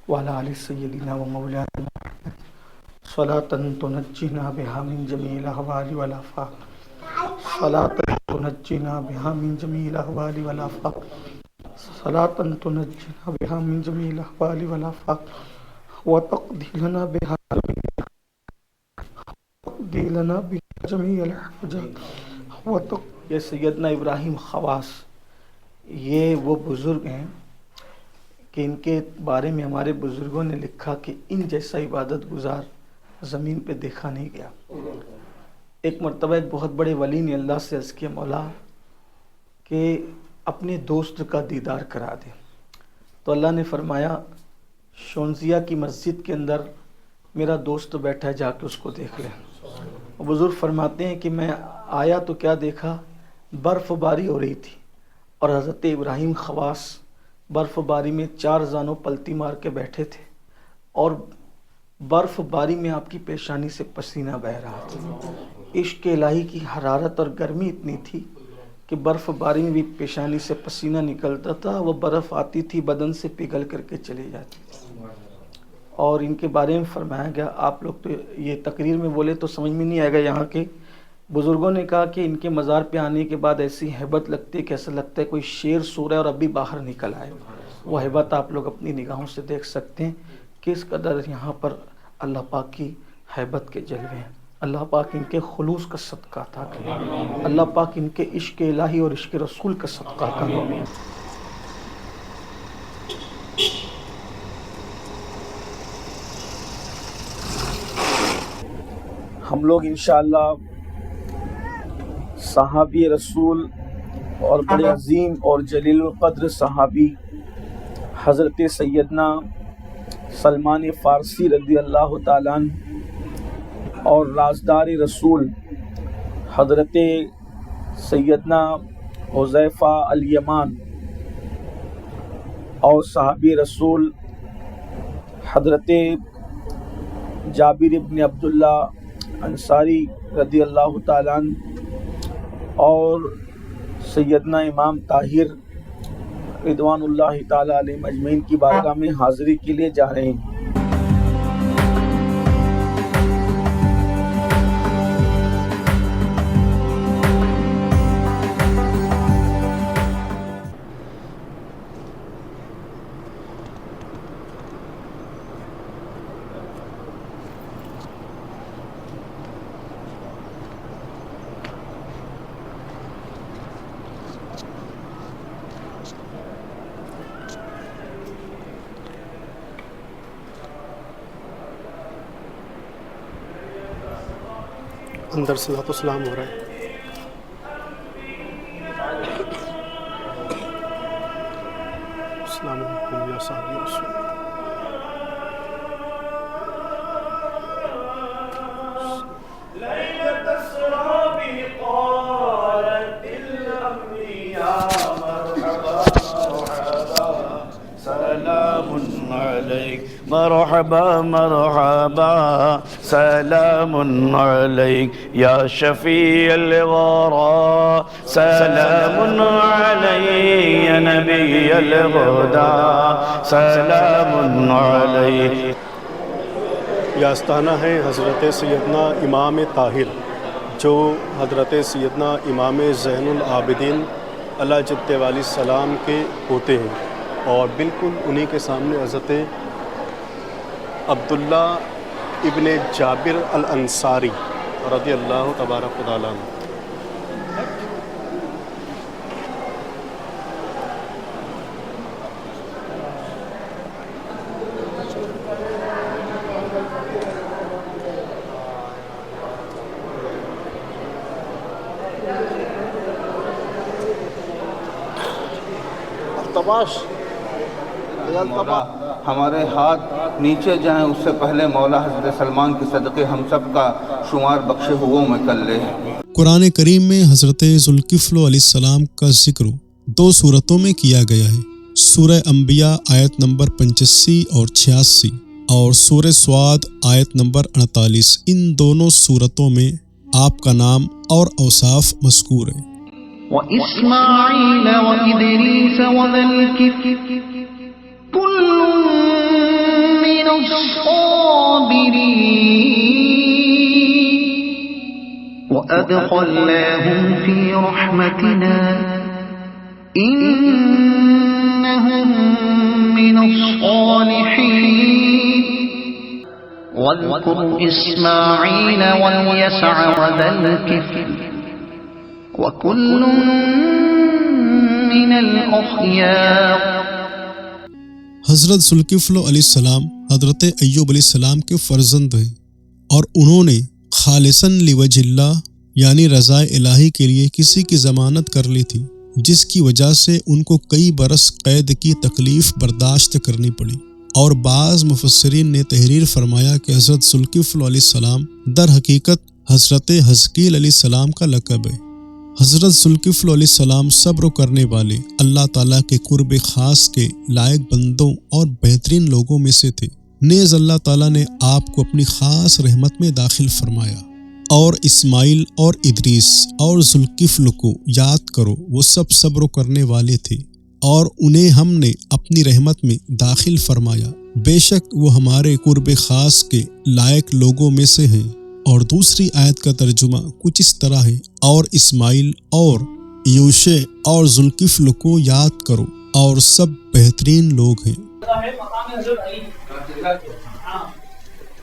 وعلی آل سیدنا و مولانا محمد صلاۃ تنجینا بها من جمیع الاحوال والآفات صلاۃ تنجینا بها من جمیع الاحوال والآفات صلاۃ تنجینا بها من جمیع الاحوال والآفات وتقضی لنا بها جمیع الحاجات. یہ سیدنا ابراہیم خواص یہ وہ بزرگ ہیں کہ ان کے بارے میں ہمارے بزرگوں نے لکھا کہ ان جیسا عبادت گزار زمین پہ دیکھا نہیں گیا. ایک مرتبہ ایک بہت بڑے ولی نے اللہ سے عرض کیا مولا کہ اپنے دوست کا دیدار کرا دے. تو اللہ نے فرمایا شونزیہ کی مسجد کے اندر میرا دوست بیٹھا ہے، جا کے اس کو دیکھ لیں. بزرگ فرماتے ہیں کہ میں آیا تو کیا دیکھا، برف باری ہو رہی تھی اور حضرت ابراہیم خواص برف باری میں 4 زانوں پلتی مار کے بیٹھے تھے اور برف باری میں آپ کی پیشانی سے پسینہ بہہ رہا تھا. عشق الہی کی حرارت اور گرمی اتنی تھی کہ برف باری میں بھی پیشانی سے پسینہ نکلتا تھا، وہ برف آتی تھی بدن سے پگھل کر کے چلی جاتی تھی. اور ان کے بارے میں فرمایا گیا، آپ لوگ تو یہ تقریر میں بولے تو سمجھ میں نہیں آئے گا، یہاں کے بزرگوں نے کہا کہ ان کے مزار پہ آنے کے بعد ایسی ہیبت لگتی ہے کہ ایسا لگتا ہے کوئی شیر سو رہا ہے اور ابھی باہر نکل آئے. وہ ہیبت آپ لوگ اپنی نگاہوں سے دیکھ سکتے ہیں کہ اس قدر یہاں پر اللہ پاک کی ہیبت کے جلوے ہیں. اللہ پاک ان کے خلوص کا صدقہ عطا کرے، اللہ پاک ان کے عشق الہی اور عشق رسول کا صدقہ عطا کرے. ہم لوگ انشاءاللہ صحابی رسول اور بڑے عظیم اور جلیل القدر صحابی حضرت سیدنا سلمان فارسی رضی اللہ تعالیٰ عنہ اور رازدار رسول حضرت سیدنا حذیفہ الیمان اور صحابی رسول حضرت جابر ابن عبداللہ انصاری رضی اللہ تعالیٰ عنہ اور سیدنا امام طاہر رضوان اللہ تعالیٰ علیہ اجمعین کی بارگاہ میں حاضری کے لیے جا رہے ہیں. اندر صلاۃ و سلام ہو رہا ہے. السلام علیکم یا صحابی رسول. مرحبا مرحبا سلام علیک یا شفیع الورا سلام علیک یا نبی الہدی سلام علیک. یہ آستانہ ہے حضرت سیدنا امام طاہر جو حضرت سیدنا امام زین العابدین علیہ جد والی السلام کے ہوتے ہیں، اور بالکل انہی کے سامنے حضرت عبداللہ ابن جابر الانصاری رضی اللہ تبارک و تعالیٰ عنہ. ہمارے ہاتھ نیچے جائیں اس سے پہلے مولا حضرت سلمان کے صدقے ہم سب کا شمار بخشے ہو میں کر لے. قرآن کریم میں حضرت ذوالکفل علیہ السلام کا ذکر 2 صورتوں میں کیا گیا ہے. سورہ انبیاء آیت نمبر 85 اور 86 اور سورہ صاد آیت نمبر 48. ان دونوں صورتوں میں آپ کا نام اور اوصاف مذکور ہے. وإسماعيل وإدريس وذا الكفل كل من الصابرين وأدخلناهم في رحمتنا إنهم من الصالحين واذكر إسماعيل واليسع وذا الكفل وكل من الأخيار. حضرت ذوالکفل علیہ السلام حضرت ایوب علیہ السلام کے فرزند ہیں اور انہوں نے خالصاً لوجہ اللہ یعنی رضا الہی کے لیے کسی کی ضمانت کر لی تھی، جس کی وجہ سے ان کو کئی برس قید کی تکلیف برداشت کرنی پڑی. اور بعض مفسرین نے تحریر فرمایا کہ حضرت ذوالکفل علیہ السلام در حقیقت حضرت حزقیل علیہ السلام کا لقب ہے. حضرت ذوالکفل علیہ السلام صبر کرنے والے اللہ تعالیٰ کے قرب خاص کے لائق بندوں اور بہترین لوگوں میں سے تھے. نیز اللہ تعالیٰ نے آپ کو اپنی خاص رحمت میں داخل فرمایا. اور اسماعیل اور ادریس اور ذوالکفل کو یاد کرو، وہ سب صبر کرنے والے تھے اور انہیں ہم نے اپنی رحمت میں داخل فرمایا. بے شک وہ ہمارے قرب خاص کے لائق لوگوں میں سے ہیں. اور دوسری آیت کا ترجمہ کچھ اس طرح ہے، اور اسماعیل اور یوشع اور ذوالکفل کو یاد کرو اور سب بہترین لوگ ہیں.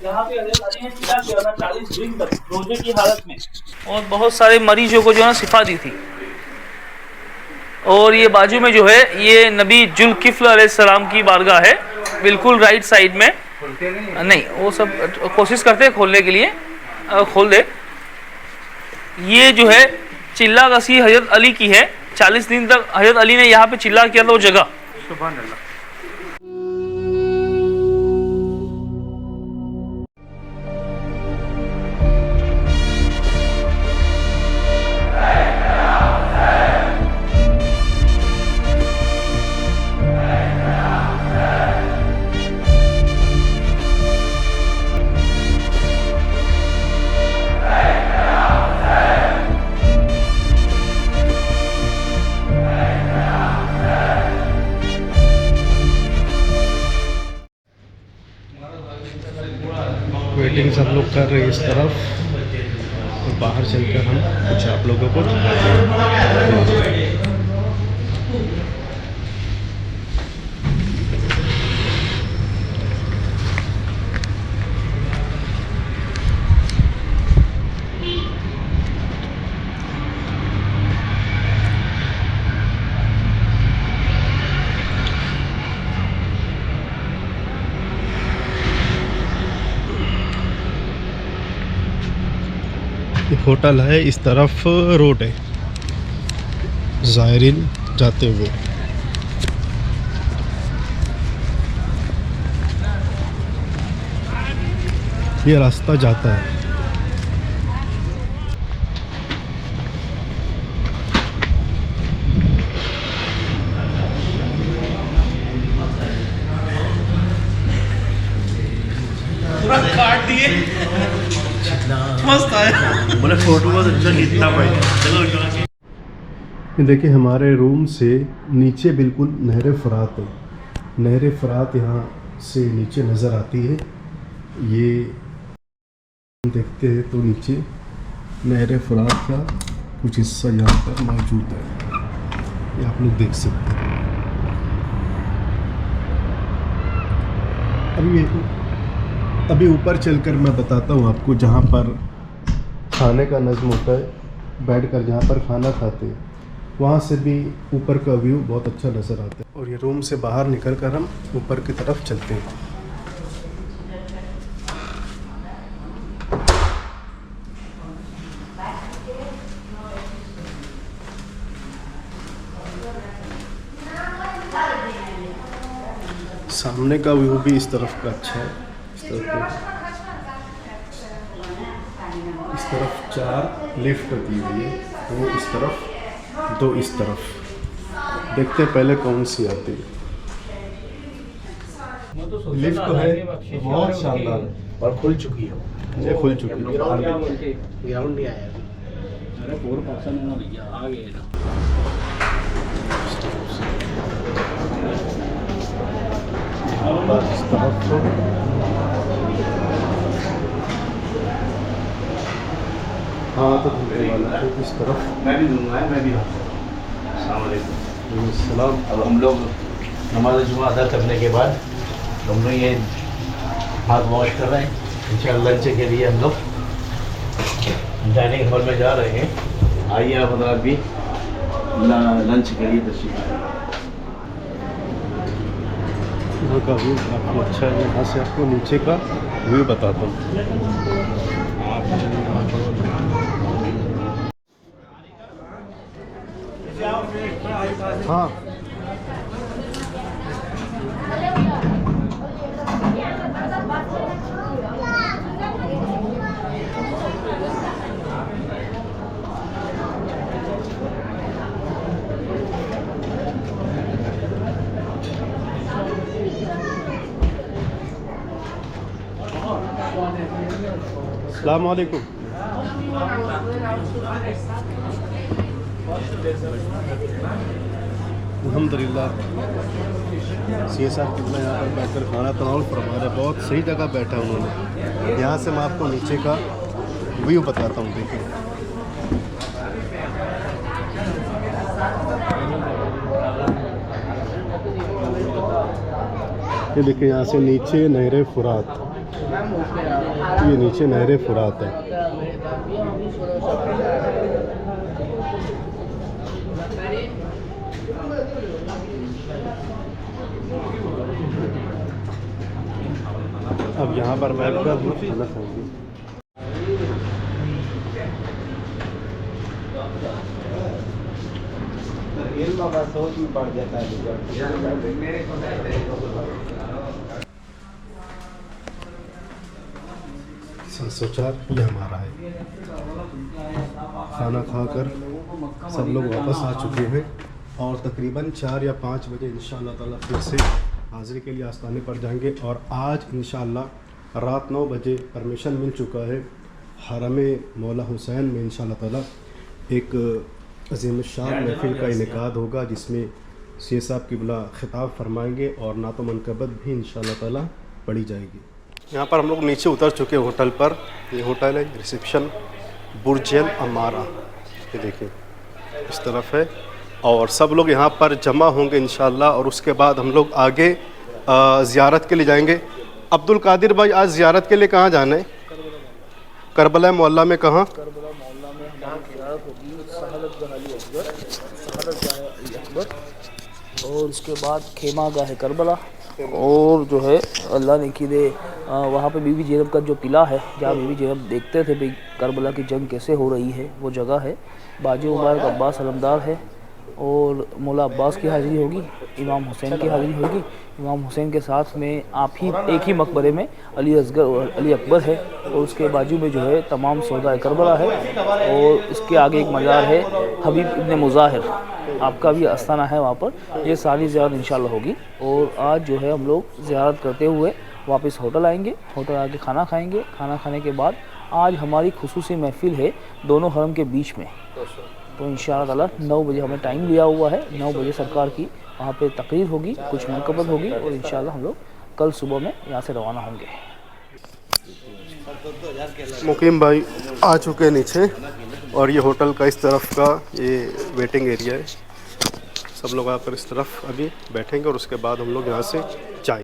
یہاں پہ حضرت علی نے کیا کیا تھا 40 دن تک روزے کی حالت میں، اور بہت سارے مریضوں کو جو ہے شفا دی تھی. اور یہ بازو میں جو ہے یہ نبی ذوالکفل علیہ السلام کی بارگاہ ہے، بالکل رائٹ سائڈ میں. نہیں وہ سب کوشش کرتے ہیں کھولنے کے لیے، کھول دے. یہ جو ہے چلہ کسی حضرت علی کی ہے. 40 دن تک حضرت علی نے یہاں پہ چلہ کیا تھا وہ جگہ. سبحان اللہ. ویٹنگ سب لوگ کر رہے ہیں اس طرف، اور باہر چل کر ہم کچھ آپ لوگوں کو دکھاتے ہیں. ہوٹل ہے، اس طرف روڈ ہے زائرین جاتے ہوئے. یہ راستہ جاتا ہے. کاٹ دیے مست آیا. بولے فوٹو بہت اچھا کھینچنا پڑے گا. دیکھیں ہمارے روم سے نیچے بالکل نہر فرات ہے. نہر فرات یہاں سے نیچے نظر آتی ہے. یہ دیکھتے ہیں تو نیچے نہر فرات کا کچھ حصہ یہاں پر موجود ہے. یہ آپ لوگ دیکھ سکتے ہیں. ابھی اوپر چل کر میں بتاتا ہوں آپ کو جہاں پر کھانے کا نظم ہوتا ہے، بیٹھ کر جہاں پر کھانا کھاتے ہیں وہاں سے بھی اوپر کا ویو بہت اچھا نظر آتا ہے. اور یہ روم سے باہر نکل کر ہم اوپر کی طرف چلتے ہیں. سامنے کا ویو بھی اس طرف کا اچھا ہے. اس طرف 4 لفٹ دی ہوئی ہے، 2 اس طرف 2 اس طرف. دیکھتے ہیں پہلے کون سی آتی ہے. لفٹ تو ہے بہت شاندار اور کھل چکی ہے. یہ کھل چکی ہے. گراؤنڈ نہیں آیا. ہاں تو اس طرف میں بھی دوں گا، میں بھی السلام علیکم۔ السلام۔ اب ہم لوگ نماز جمعہ ادا کرنے کے بعد ہم لوگ یہ ہاتھ واش کر رہے ہیں، انشاءاللہ لنچ کے لیے ہم لوگ ڈائننگ ہال میں جا رہے ہیں۔ آئیے آپ حضرات بھی لنچ کے لیے تشریف لائیں۔ یہاں کا ویو کافی اچھا ہے، یہاں سے آپ کو نیچے کا ویو بتاتا ہوں۔ ہاں السلام علیکم۔ الحمدللہ سی صاحب کتنا یہاں پر بیٹھ کر کھانا تناول فرما رہے، بہت صحیح جگہ بیٹھا انہوں نے۔ یہاں سے میں آپ کو نیچے کا ویو بتاتا ہوں، دیکھیں یہ دیکھیں یہاں سے نیچے نہر فرات، یہ نیچے نہر فرات ہے۔ اب یہاں پر بیٹھ کر کھانا کھائیں گے۔ سوچا یہ ہمارا ہے۔ کھانا کھا کر سب لوگ واپس آ چکے ہیں اور تقریباً 4 یا 5 بجے انشاءاللہ تعالیٰ پھر سے حاضری کے لیے آستانے پر جائیں گے، اور آج انشاءاللہ رات 9 بجے پرمیشن مل چکا ہے حرم مولا حسین میں انشاءاللہ تعالیٰ ایک عظیم الشان محفل کا انعقاد ہوگا، جس میں سی صاحب قبلہ خطاب فرمائیں گے اور نعت و منقبت بھی انشاءاللہ تعالیٰ پڑھی جائے گی۔ یہاں پر ہم لوگ نیچے اتر چکے ہوٹل پر، یہ ہوٹل ہے ریسیپشن برج العمارہ، یہ دیکھیں اس طرف ہے، اور سب لوگ یہاں پر جمع ہوں گے انشاءاللہ، اور اس کے بعد ہم لوگ آگے زیارت کے لیے جائیں گے۔ عبد القادر بھائی، آج زیارت کے لیے کہاں جانا ہے؟ کربلا معلیٰ میں کہاں؟ کربلا معلیٰ میں ہماری زیارت ہوگی سہادت گاہ علی اکبر، سہادت گاہ علی اکبر، اور اس کے بعد خیمہ گاہ کربلا، اور جو ہے اللہ نے کی دے وہاں پہ بی بی زینب کا جو قلعہ ہے، جہاں بی بی زینب دیکھتے تھے بھئی کربلا کی جنگ کیسے ہو رہی ہے، وہ جگہ ہے۔ باجی مبارک عباس علمدار ہے، اور مولا عباس کی حاضری ہوگی، امام حسین کی حاضری ہوگی۔ امام حسین کے ساتھ میں ایک ہی مقبرے میں علی اکبر ہے، اور اس کے بازو میں جو ہے تمام سودائے کربلا ہے، اور اس کے آگے ایک مزار ہے حبیب ابن مظاہر، آپ کا بھی آستانہ ہے وہاں پر۔ یہ ساری زیارت انشاءاللہ ہوگی، اور آج جو ہے ہم لوگ زیارت کرتے ہوئے واپس ہوٹل آئیں گے، ہوٹل آ کے کھانا کھائیں گے۔ کھانا کھانے کے بعد آج ہماری خصوصی محفل ہے دونوں حرم کے بیچ میں، تو انشاءاللہ تعالیٰ 9 بجے ہمیں ٹائم لیا ہوا ہے، 9 بجے سرکار کی وہاں پہ تقریر ہوگی، کچھ منقبت ہوگی، اور انشاءاللہ ہم لوگ کل صبح میں یہاں سے روانہ ہوں گے۔ مقیم بھائی آ چکے نیچے، اور یہ ہوٹل کا اس طرف کا یہ ویٹنگ ایریا ہے، سب لوگ آ کر اس طرف ابھی بیٹھیں گے، اور اس کے بعد ہم لوگ یہاں سے جائیں گے۔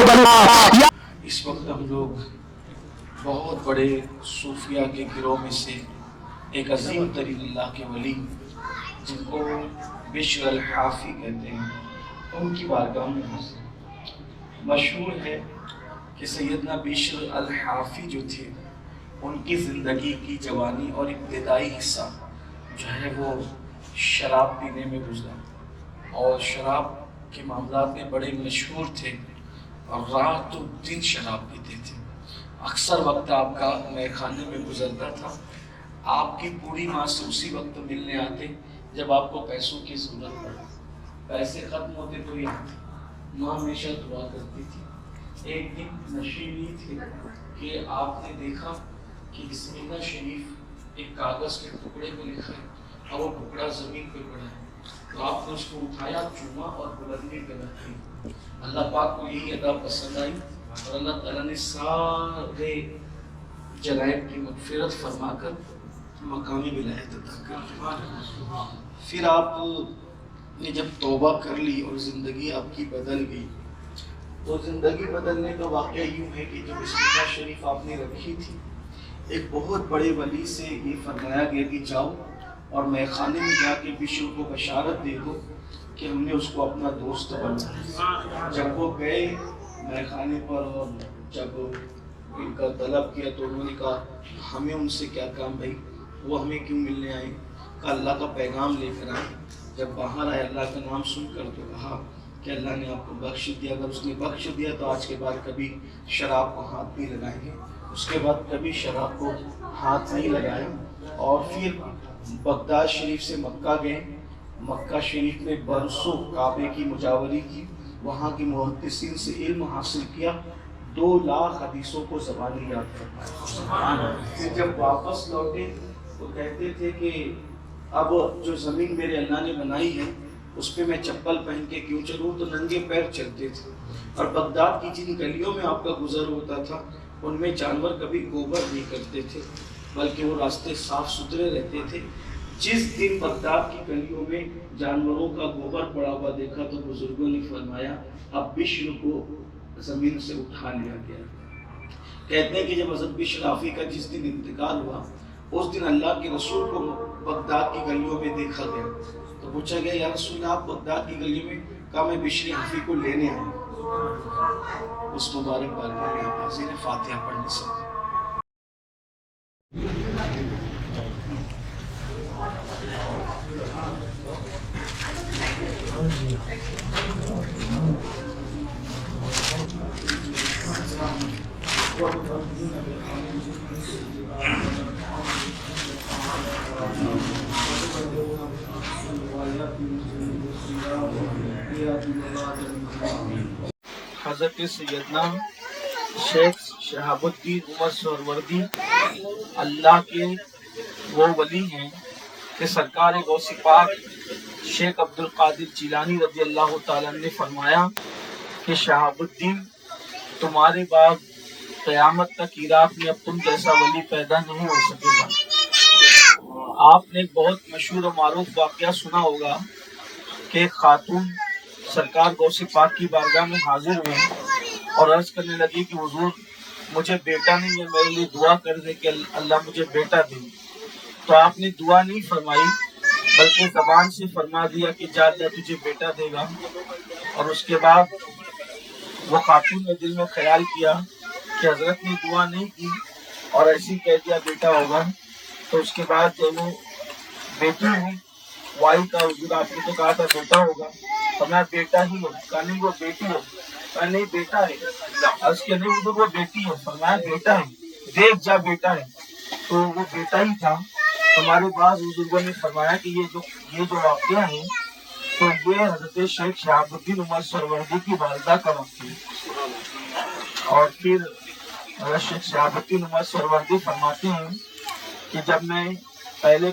اس وقت ہم لوگ بہت بڑے صوفیہ کے گروہ میں سے ایک عظیم ترین اللہ کے ولی جن کو بشر الحافی کہتے ہیں، ان کی بارگاہ میں حاضر۔ مشہور ہے کہ سیدنا بشر الحافی جو تھے، ان کی زندگی کی جوانی اور ابتدائی حصہ جو ہے وہ شراب پینے میں گزرا، اور شراب کے معاملات میں بڑے مشہور تھے اور رات و دن شراب پیتے تھے۔ اکثر وقت آپ کا میخانے خانے میں گزرتا تھا۔ آپ کی بوڑھی ماں سے اسی وقت ملنے آتے جب آپ کو پیسوں کی ضرورت پڑے، پیسے ختم ہوتے تو یہ آتے۔ ماں ہمیشہ دعا کرتی تھی۔ ایک دن نشیلی تھے کہ آپ نے دیکھا کہ بسم اللہ شریف ایک کاغذ کے ٹکڑے میں لکھا ہے اور وہ ٹکڑا زمین پہ پڑا ہے، تو آپ نے اس کو اٹھایا، چوما اور بلندی پہ رکھ دی۔ اللہ پاک کو یہی ادا پسند آئی اور اللہ تعالیٰ نے سارے جرائم کی مغفرت فرما کر مقامی ولایت عطا کر دی۔ پھر آپ نے جب توبہ کر لی اور زندگی آپ کی بدل گئی، تو زندگی بدلنے کا واقعہ یوں ہے کہ جو بسم اللہ شریف آپ نے رکھی تھی، ایک بہت بڑے ولی سے یہ فرمایا گیا کہ جاؤ اور میخانے میں جا کے بشر کو بشارت دے دو کہ ہم نے اس کو اپنا دوست بنا۔ جب وہ گئے میخانے پر اور جب ان کا طلب کیا تو انہوں نے کہا ہمیں ان سے کیا کام بھائی، وہ ہمیں کیوں ملنے آئے؟ کہا اللہ کا پیغام لے کر آئے۔ جب باہر آئے اللہ کا نام سن کر تو کہا کہ اللہ نے آپ کو بخش دیا، اگر اس نے بخش دیا تو آج کے بعد کبھی شراب کو ہاتھ نہیں لگائیں گے۔ اس کے بعد کبھی شراب کو ہاتھ نہیں لگایا، اور پھر بغداد شریف سے مکہ گئے۔ مکہ شریف میں برسوں کعبے کی مجاوری کی، وہاں کی محدثین سے علم حاصل کیا، 2 لاکھ حدیثوں کو زبانی یاد کرنا۔ پھر جب واپس لوٹے تو کہتے تھے کہ اب جو زمین میرے اللہ نے بنائی ہے اس پہ میں چپل پہن کے کیوں چلوں، تو ننگے پیر چلتے تھے۔ اور بغداد کی جن گلیوں میں آپ کا گزر ہوتا تھا ان میں جانور کبھی گوبر نہیں کرتے تھے، بلکہ وہ راستے صاف ستھرے رہتے تھے۔ جس دن بغداد کی گلیوں میں جانوروں کا گوبر پڑا ہوا دیکھا تو بزرگوں نے فرمایا اب بشر کو زمین سے اٹھا لیا گیا۔ کہتے ہیں کہ جب حضرت بشر حافی کا جس دن انتقال ہوا، اس دن اللہ کے رسول کو بغداد کی گلیوں میں دیکھا گیا، تو پوچھا گیا یا رسول آپ بغداد کی گلیوں میں؟ کہا میں بشر حافی کو لینے آیا۔ اس مبارک بارگاہ میں آپ حاضر ہیں فاتحہ پڑھنے سے۔ حضرت سیدنا شیخ شہاب الدین عمر سہروردی اللہ کے وہ ولی ہیں کہ سرکار غوث پاک شیخ عبد القادر جیلانی رضی اللہ تعالیٰ نے فرمایا کہ شہاب الدین تمہارے بعد قیامت تک عراق میں اب تم جیسا ولی پیدا نہیں ہو سکے گا۔ آپ نے ایک بہت مشہور و معروف واقعہ سنا ہوگا کہ ایک خاتون سرکار غوث پاک کی بارگاہ میں حاضر ہوئے اور عرض کرنے لگی کہ حضور مجھے بیٹا نہیں ہے، میرے لیے دعا کر دے کہ اللہ مجھے بیٹا دے۔ تو آپ نے دعا نہیں فرمائی بلکہ زبان سے فرما دیا کہ جا اللہ تجھے بیٹا دے گا۔ اور اس کے بعد وہ خاتون نے دل میں خیال کیا کہ حضرت نے دعا نہیں کی اور ایسے ہی کہہ دیا بیٹا ہوگا۔ تو اس کے بعد جب وہ بیٹی ہوئی، وائی کا حضور آپ نے تو کہا تھا بیٹا ہوگا، فرمایا بیٹا ہی ہو، کہا نہیں وہ بیٹی ہو، کہا نہیں بیٹا ہے، عرض کیا نہیں حضور وہ بیٹی ہے، فرمایا بیٹا ہے، دیکھ جا بیٹا ہے۔ تو وہ بیٹا ہی تھا۔ ہمارے بعض بزرگوں نے فرمایا کہ یہ جو واقعہ ہے تو یہ حضرت شیخ شہاب الدین عمر سہروردی کی والدہ کا واقعہ ہے۔ اور پھر حضرت شیخ شہاب الدین عمر سہروردی فرماتے ہیں کہ جب میں پہلے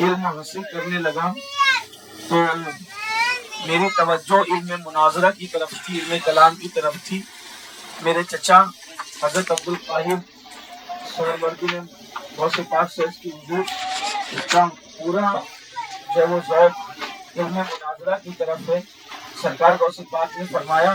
علم حاصل کرنے لگا تو میری توجہ علم مناظرہ کی طرف تھی، علم کلام کی طرف تھی۔ میرے چچا حضرت عبد القاہر سہروردی نے غوث پاک سے اس کی حضور اس کا پورا جو وہ ذوق علم مناظرہ کی طرف ہے۔ سرکار غوث پاک نے فرمایا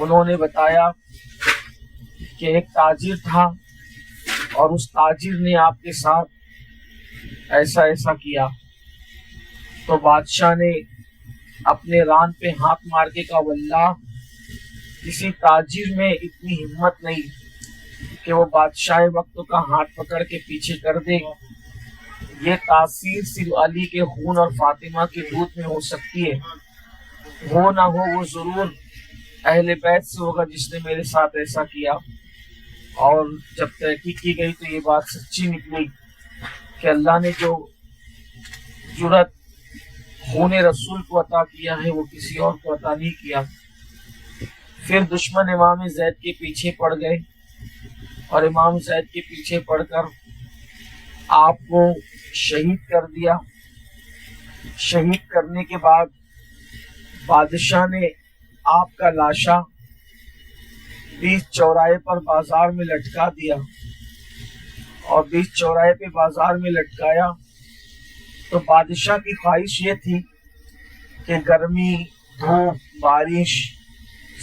انہوں نے بتایا کہ ایک تاجر تھا اور اس تاجر نے آپ کے ساتھ ایسا ایسا کیا. تو بادشاہ نے اپنے ران پہ ہاتھ مار کے کہا واللہ کسی تاجر میں اتنی ہمت نہیں کہ وہ بادشاہ وقت کا ہاتھ پکڑ کے پیچھے کر دے. یہ تاثیر صرف علی کے خون اور فاطمہ کے دودھ میں ہو سکتی ہے. ہو نہ ہو وہ ضرور اہل بیت سے ہوگا جس نے میرے ساتھ ایسا کیا. اور جب تحقیق کی گئی تو یہ بات سچی نکلی کہ اللہ نے جو جرأت خون رسول کو عطا کیا ہے وہ کسی اور کو عطا نہیں کیا. پھر دشمن امام زید کے پیچھے پڑ گئے اور امام زید کے پیچھے پڑ کر آپ کو شہید کر دیا. شہید کرنے کے بعد بادشاہ نے آپ کا لاشا بیچ چوراہے پر بازار میں لٹکا دیا. اور بیچ چوراہے پہ بازار میں لٹکایا تو بادشاہ کی خواہش یہ تھی کہ گرمی، دھوپ، بارش،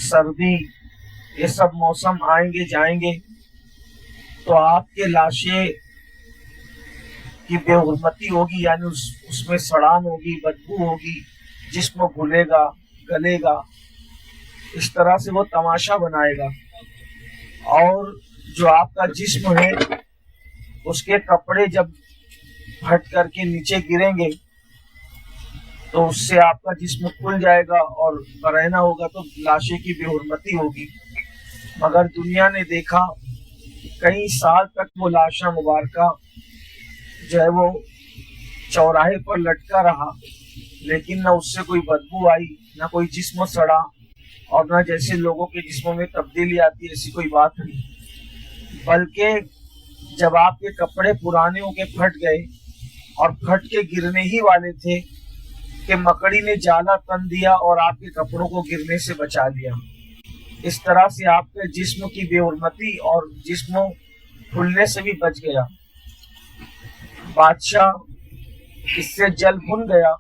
سردی یہ سب موسم آئیں گے جائیں گے تو آپ کے لاشے کی بے حرمتی ہوگی، یعنی اس میں سڑان ہوگی، بدبو ہوگی، جسم گھلے گا، گلے گا. اس طرح سے وہ تماشا بنائے گا. اور جو آپ کا جسم ہے اس کے کپڑے جب پھٹ کر کے نیچے گریں گے تو اس سے آپ کا جسم کھل جائے گا اور برہنہ ہوگا تو لاشے کی بے حرمتی ہوگی. مگر دنیا نے دیکھا کئی سال تک وہ لاشا مبارکہ جو ہے وہ چوراہے پر لٹکا رہا، لیکن نہ اس سے کوئی بدبو آئی، نہ کوئی جسم سڑا، اور نہ جیسے لوگوں کے جسموں میں تبدیلی آتی ہے ایسی کوئی بات نہیں. بلکہ جب آپ کے کپڑے پرانے ہو کے پھٹ گئے اور پھٹ کے گرنے ہی والے تھے کہ مکڑی نے جالا تن دیا اور آپ کے کپڑوں کو گرنے سے بچا لیا. اس طرح سے آپ کے جسم کی بے حرمتی اور جسم کھلنے سے بھی بچ گیا. بادشاہ اس سے جل بھن گیا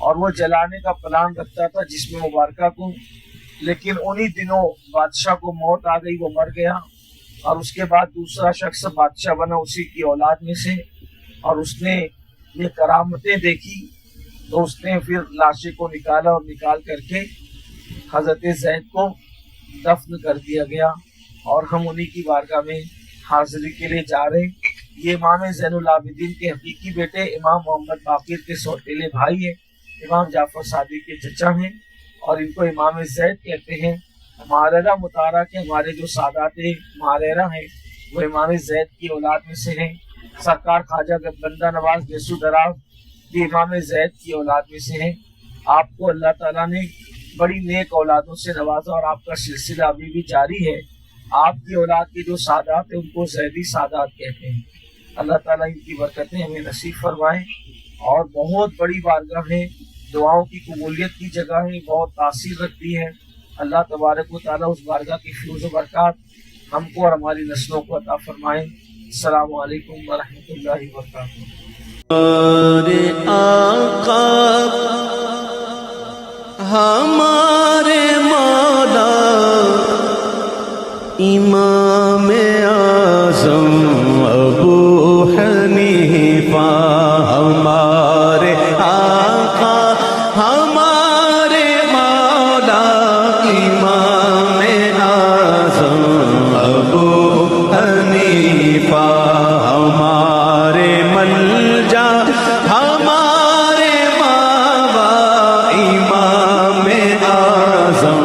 اور وہ جلانے کا پلان رکھتا تھا جسم مبارکہ کو، لیکن انہی دنوں بادشاہ کو موت آ گئی، وہ مر گیا. اور اس کے بعد دوسرا شخص بادشاہ بنا اسی کی اولاد میں سے، اور اس نے یہ کرامتیں دیکھی تو اس نے پھر لاشے کو نکالا اور نکال کر کے حضرت زید کو دفن کر دیا گیا. اور ہم انہی کی بارگاہ میں حاضری کے لیے جا رہے ہیں. یہ امام زین العابدین کے حقیقی بیٹے امام محمد باقر کے سوتیلے بھائی ہیں، امام جعفر صادق کے چچا ہیں، اور ان کو امام زید کہتے ہیں. ماریرہ مطارہ کے ہمارے جو سادات ماریرہ ہیں وہ امام زید کی اولاد میں سے ہیں. سرکار خواجہ بندہ نواز یسو دراز بھی امام زید کی اولاد میں سے ہیں. آپ کو اللہ تعالیٰ نے بڑی نیک اولادوں سے نوازا اور آپ کا سلسلہ ابھی بھی جاری ہے. آپ کی اولاد کے جو سادات ہیں ان کو زیدی سادات کہتے ہیں. اللہ تعالیٰ ان کی برکتیں ہمیں نصیب فرمائیں. اور بہت بڑی بارگاہ ہے، دعاؤں کی قبولیت کی جگہ ہے، بہت تاثیر رکھتی ہے. اللہ تبارک و تعالیٰ اس بارگاہ کی فیوز و برکات ہم کو اور ہماری نسلوں کو عطا فرمائیں. السلام علیکم ورحمۃ اللہ وبرکاتہ. ہمارے آقا ہمارے مولا امام اعظم ابو حنیفہ، ہمارے آقا ہمارے مولا امام اعظم ابو حنیفہ، ہمارے ملجا ہمارے بابا امام اعظم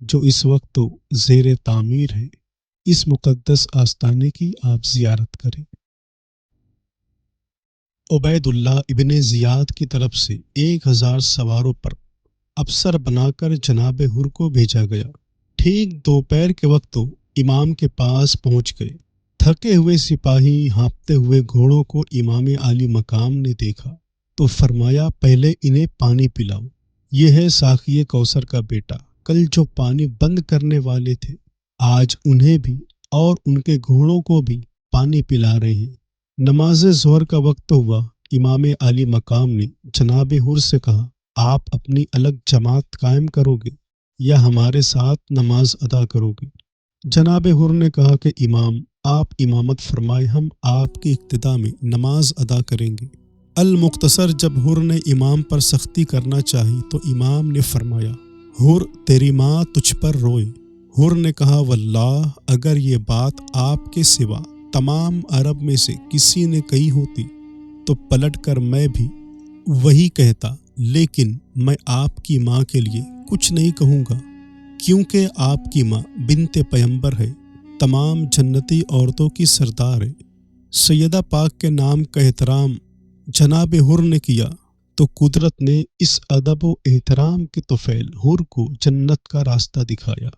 جو اس وقت تو زیر تعمیر ہے، اس مقدس آستانے کی آپ زیارت کریں۔ عبید اللہ ابن زیاد کی طرف سے 1000 سواروں پر افسر بنا کر جناب حر کو بھیجا گیا۔ ٹھیک دوپہر کے وقت تو امام کے پاس پہنچ گئے۔ تھکے ہوئے سپاہی ہانپتے ہوئے گھوڑوں کو امام عالی مقام نے دیکھا تو فرمایا پہلے انہیں پانی پلاؤ۔ یہ ہے ساقی کوثر کا بیٹا، کل جو پانی بند کرنے والے تھے آج انہیں بھی اور ان کے گھوڑوں کو بھی پانی پلا رہے ہیں۔ نماز ظہر کا وقت ہوا۔ امام عالی مقام نے جناب حر سے کہا آپ اپنی الگ جماعت قائم کرو گے یا ہمارے ساتھ نماز ادا کرو گے؟ جناب حر نے کہا کہ امام آپ امامت فرمائے، ہم آپ کی اقتدا میں نماز ادا کریں گے۔ المختصر جب حر نے امام پر سختی کرنا چاہی تو امام نے فرمایا حر تیری ماں تجھ پر روئے۔ حر نے کہا واللہ اگر یہ بات آپ کے سوا تمام عرب میں سے کسی نے کہی ہوتی تو پلٹ کر میں بھی وہی کہتا، لیکن میں آپ کی ماں کے لیے کچھ نہیں کہوں گا، کیونکہ آپ کی ماں بنت پیغمبر ہے، تمام جنتی عورتوں کی سردار ہے۔ سیدہ پاک کے نام کا احترام جناب حر نے کیا تو قدرت نے اس ادب و احترام کے طفیل حر کو جنت کا راستہ دکھایا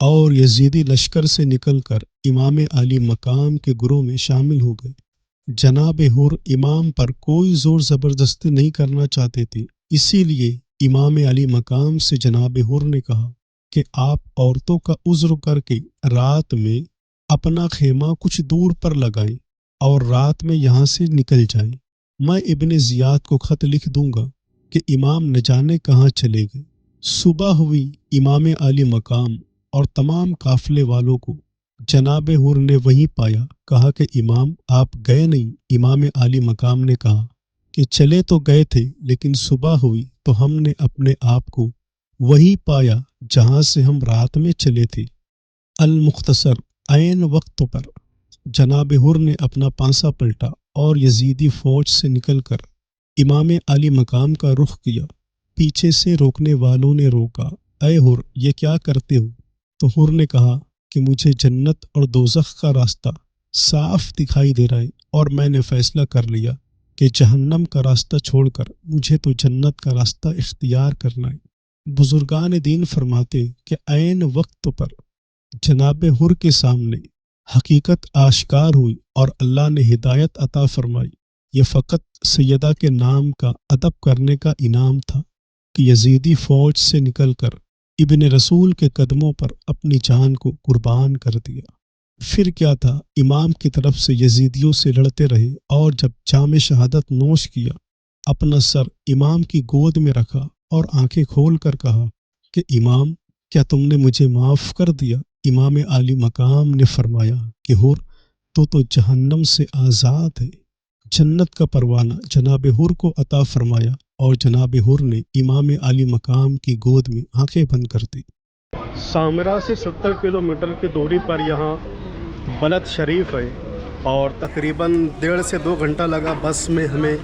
اور یزیدی لشکر سے نکل کر امام عالی مقام کے گروہ میں شامل ہو گئے۔ جناب حر امام پر کوئی زور زبردستی نہیں کرنا چاہتے تھے، اسی لیے امام عالی مقام سے جناب حر نے کہا کہ آپ عورتوں کا عذر کر کے رات میں اپنا خیمہ کچھ دور پر لگائیں اور رات میں یہاں سے نکل جائیں۔ میں ابن زیاد کو خط لکھ دوں گا کہ امام نہ جانے کہاں چلے گئے۔ صبح ہوئی، امام عالی مقام اور تمام قافلے والوں کو جناب حر نے وہیں پایا۔ کہا کہ امام آپ گئے نہیں؟ امام عالی مقام نے کہا کہ چلے تو گئے تھے، لیکن صبح ہوئی تو ہم نے اپنے آپ کو وہی پایا جہاں سے ہم رات میں چلے تھے۔ المختصر عین وقت پر جناب حر نے اپنا پانسا پلٹا اور یزیدی فوج سے نکل کر امام عالی مقام کا رخ کیا۔ پیچھے سے روکنے والوں نے روکا، اے حر یہ کیا کرتے ہو؟ تو حر نے کہا کہ مجھے جنت اور دوزخ کا راستہ صاف دکھائی دے رہا ہے اور میں نے فیصلہ کر لیا کہ جہنم کا راستہ چھوڑ کر مجھے تو جنت کا راستہ اختیار کرنا ہے۔ بزرگان دین فرماتے کہ عین وقت پر جناب حر کے سامنے حقیقت آشکار ہوئی اور اللہ نے ہدایت عطا فرمائی۔ یہ فقط سیدہ کے نام کا ادب کرنے کا انعام تھا کہ یزیدی فوج سے نکل کر ابن رسول کے قدموں پر اپنی جان کو قربان کر دیا۔ پھر کیا تھا، امام کی طرف سے یزیدیوں سے لڑتے رہے اور جب جام شہادت نوش کیا اپنا سر امام کی گود میں رکھا اور آنکھیں کھول کر کہا کہ امام کیا تم نے مجھے معاف کر دیا؟ امام عالی مقام نے فرمایا کہ حر تو جہنم سے آزاد ہے۔ جنت کا پروانہ جناب حر کو عطا فرمایا اور جناب حر نے امام عالی مقام کی گود میں آنکھیں بند کر دی۔ سامرا سے 70 کلومیٹر کی دوری پر یہاں بلد شریف ہے اور تقریباً 1.5 سے 2 گھنٹہ لگا بس میں ہمیں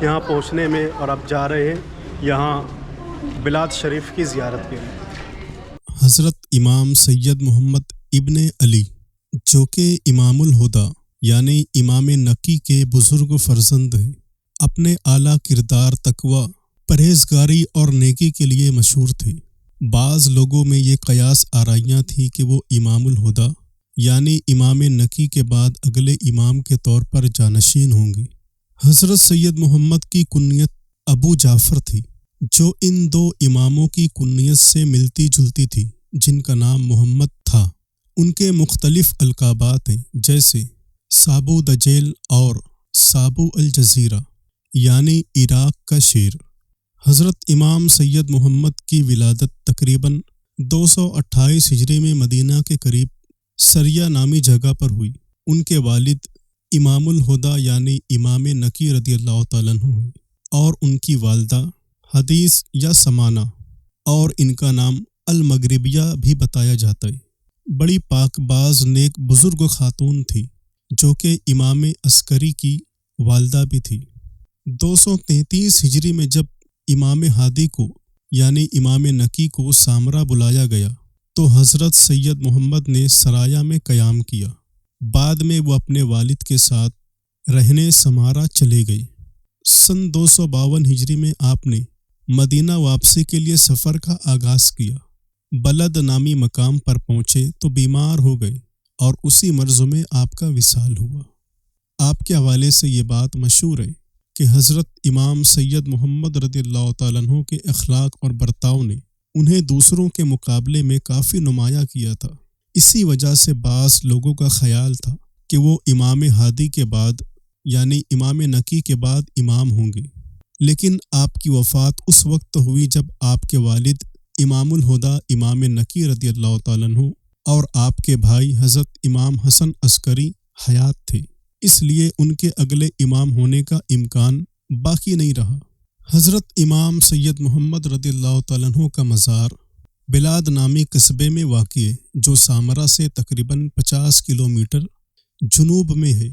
یہاں پہنچنے میں، اور اب جا رہے ہیں یہاں بلاد شریف کی زیارت کے لیے۔ حضرت امام سید محمد ابن علی جو کہ امام الہدا یعنی امام نقی کے بزرگ فرزند ہیں، اپنے اعلیٰ کردار، تقوی، پرہیزگاری اور نیکی کے لیے مشہور تھے۔ بعض لوگوں میں یہ قیاس آرائیاں تھی کہ وہ امام الہدا یعنی امام نقی کے بعد اگلے امام کے طور پر جانشین ہوں گے۔ حضرت سید محمد کی کنیت ابو جعفر تھی، جو ان 2 اماموں کی کنیت سے ملتی جلتی تھی، جن کا نام محمد تھا۔ ان کے مختلف القابات ہیں، جیسے سابو دجیل اور سابو الجزیرہ یعنی عراق کا شیر۔ حضرت امام سید محمد کی ولادت تقریباً 228 ہجری میں مدینہ کے قریب سریہ نامی جگہ پر ہوئی۔ ان کے والد امام الہدا یعنی امام نقی رضی اللہ تعالیٰ عنہ ہیں اور ان کی والدہ حدیث یا سمانہ، اور ان کا نام المغربیہ بھی بتایا جاتا ہے۔ بڑی پاک باز نیک بزرگ خاتون تھی جو کہ امام عسکری کی والدہ بھی تھی۔ 233 ہجری میں جب امام ہادی کو یعنی امام نقی کو سامرا بلایا گیا تو حضرت سید محمد نے سرایا میں قیام کیا۔ بعد میں وہ اپنے والد کے ساتھ رہنے سمارا چلے گئی۔ سن 252 ہجری میں آپ نے مدینہ واپسی کے لیے سفر کا آغاز کیا۔ بلد نامی مقام پر پہنچے تو بیمار ہو گئے اور اسی مرض میں آپ کا وصال ہوا۔ آپ کے حوالے سے یہ بات مشہور ہے کہ حضرت امام سید محمد رضی اللہ تعالیٰ عنہ کے اخلاق اور برتاؤ نے انہیں دوسروں کے مقابلے میں کافی نمایاں کیا تھا۔ اسی وجہ سے بعض لوگوں کا خیال تھا کہ وہ امام ہادی کے بعد یعنی امام نقی کے بعد امام ہوں گے، لیکن آپ کی وفات اس وقت ہوئی جب آپ کے والد امام الہدیٰ امام نقی رضی اللہ تعالیٰ عنہ اور آپ کے بھائی حضرت امام حسن عسکری حیات تھے، اس لیے ان کے اگلے امام ہونے کا امکان باقی نہیں رہا۔ حضرت امام سید محمد رضی اللہ تعالیٰ عنہ کا مزار بلاد نامی قصبے میں واقع ہے، جو سامرا سے تقریباً 50 کلومیٹر جنوب میں ہے۔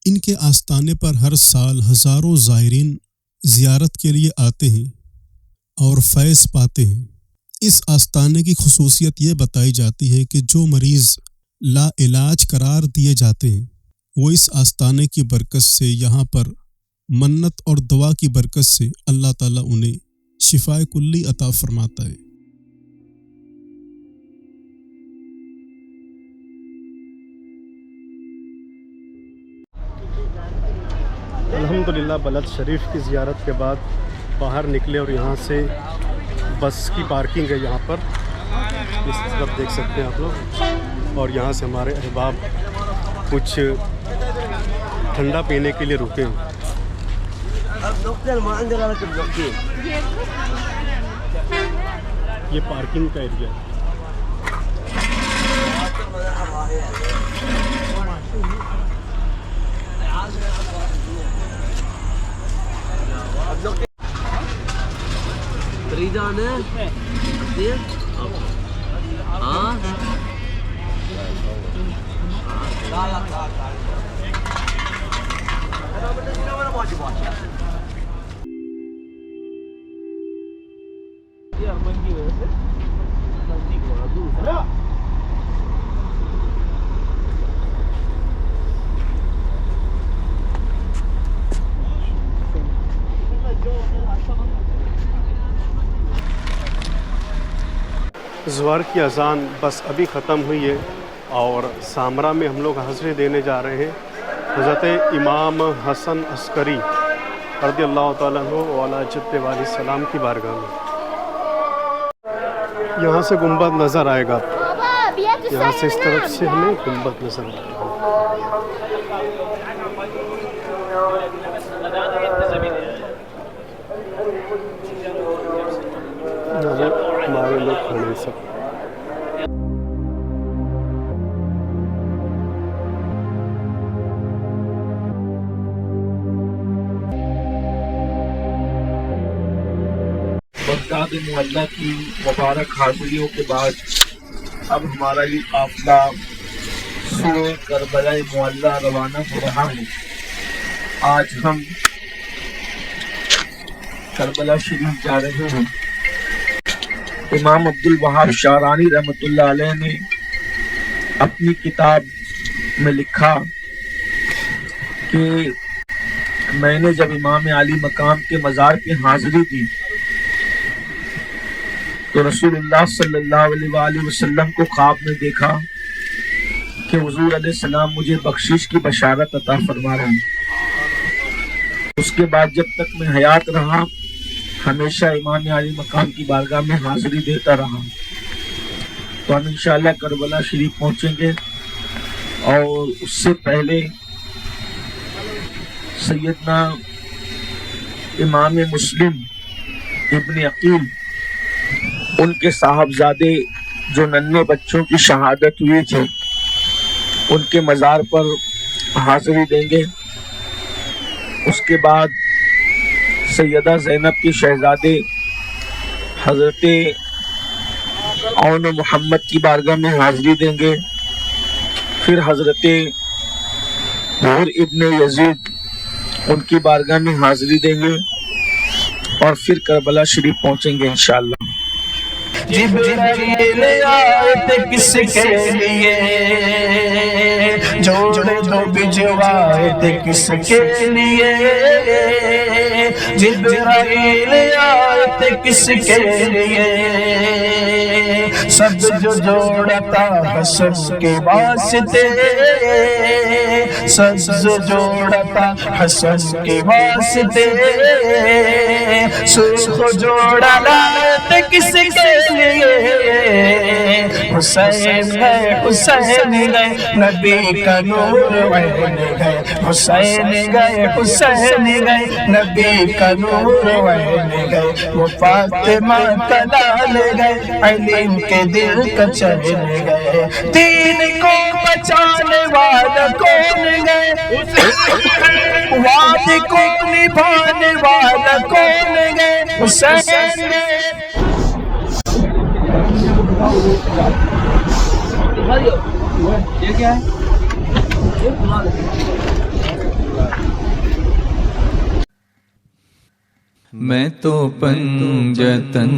ان کے آستانے پر ہر سال ہزاروں زائرین زیارت کے لیے آتے ہیں اور فیض پاتے ہیں۔ اس آستانے کی خصوصیت یہ بتائی جاتی ہے کہ جو مریض لا علاج قرار دیے جاتے ہیں وہ اس آستانے کی برکت سے یہاں پر منت اور دعا کی برکت سے اللہ تعالیٰ انہیں شفائے کلی عطا فرماتا ہے۔ الحمدللہ بلد شریف کی زیارت کے بعد باہر نکلے اور یہاں سے بس کی پارکنگ ہے یہاں پر، اس طرف دیکھ سکتے ہیں آپ لوگ، اور یہاں سے ہمارے احباب کچھ ٹھنڈا پینے کے لیے رکے ہیں۔ یہ پارکنگ کا ایریا ہے۔ ظہر کی اذان بس ابھی ختم ہوئی ہے اور سامرا میں ہم لوگ حاضری دینے جا رہے ہیں حضرت امام حسن عسکری رضی اللہ تعالیٰ عنہ وعلی جد والی السلام کی بارگاہ میں۔ یہاں سے گنبد نظر آئے گا، یہاں سے اس طرف سے ہمیں گنبد نظر آئے گا۔ ہمارے لوگ کھڑے سب۔ بغداد معلیٰ کی مبارک حاضریوں کے بعد اب ہمارا یہ قافلہ سوئے کربلا معلیٰ روانہ ہو رہا ہے۔ آج ہم کربلا شریف جا رہے ہیں۔ امام عبدالوہاب شعرانی رحمۃ اللہ علیہ نے اپنی کتاب میں لکھا کہ میں نے جب امام عالی مقام کے مزار پہ حاضری دی تو رسول اللہ صلی اللہ علیہ وآلہ وسلم کو خواب میں دیکھا کہ حضور علیہ السلام مجھے بخشش کی بشارت عطا فرما رہے ہیں۔ اس کے بعد جب تک میں حیات رہا ہمیشہ امام عالی مقام کی بارگاہ میں حاضری دیتا رہا۔ تو ہم انشاءاللہ کربلا شریف پہنچیں گے، اور اس سے پہلے سیدنا امام مسلم ابن عقیل ان کے صاحبزادے جو ننھے بچوں کی شہادت ہوئی تھی ان کے مزار پر حاضری دیں گے۔ اس کے بعد سیدہ زینب کی شہزادے حضرت عون محمد کی بارگاہ میں حاضری دیں گے، پھر حضرت حور ابن یزید ان کی بارگاہ میں حاضری دیں گے، اور پھر کربلا شریف پہنچیں گے انشاءاللہ۔ جبرائیل آئے تھے کس کے لیے، جوڑے دو بھجوائے تھے کس کے لیے، جبرائیل آئے تھے کس کے لیے، سب جو جوڑا تھا حسن کے واسطے، سب جو جوڑا تھا حسن کے واسطے، سرخ جوڑا لائے تھے کس کے لیے، حسین گئے حسین گئے نبی کا نور وین گئے، حسین گئے حسین گئے نبی کا نور وین گئے، وہ فاطمہ کا لال گئے علی کے دل کا چین گئے، دین کو بچانے والا کون گئے، وعدے کو نبھانے والا کون گئے، حسین گئے۔ یہ کیا ہے؟ میں تو پنجتن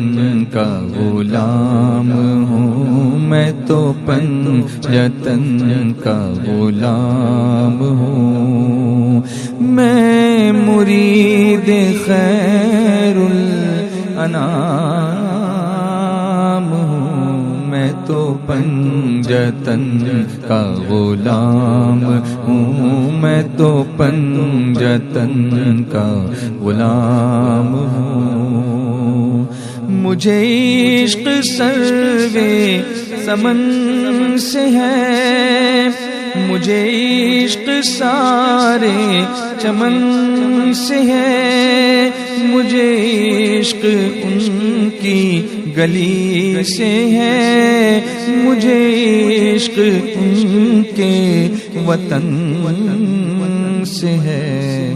کا غلام ہوں، میں تو پنجتن کا غلام ہوں، میں مرید خیر الانام ہوں، میں تو پنجتن کا غلام ہوں، میں تو پنجتن کا غلام ہوں، مجھے عشق سروے سمن سے ہے، مجھے عشق سارے چمن سے ہے، مجھے عشق ان کی گلی سے ہے، مجھے عشق ان کے وطن سے ہے،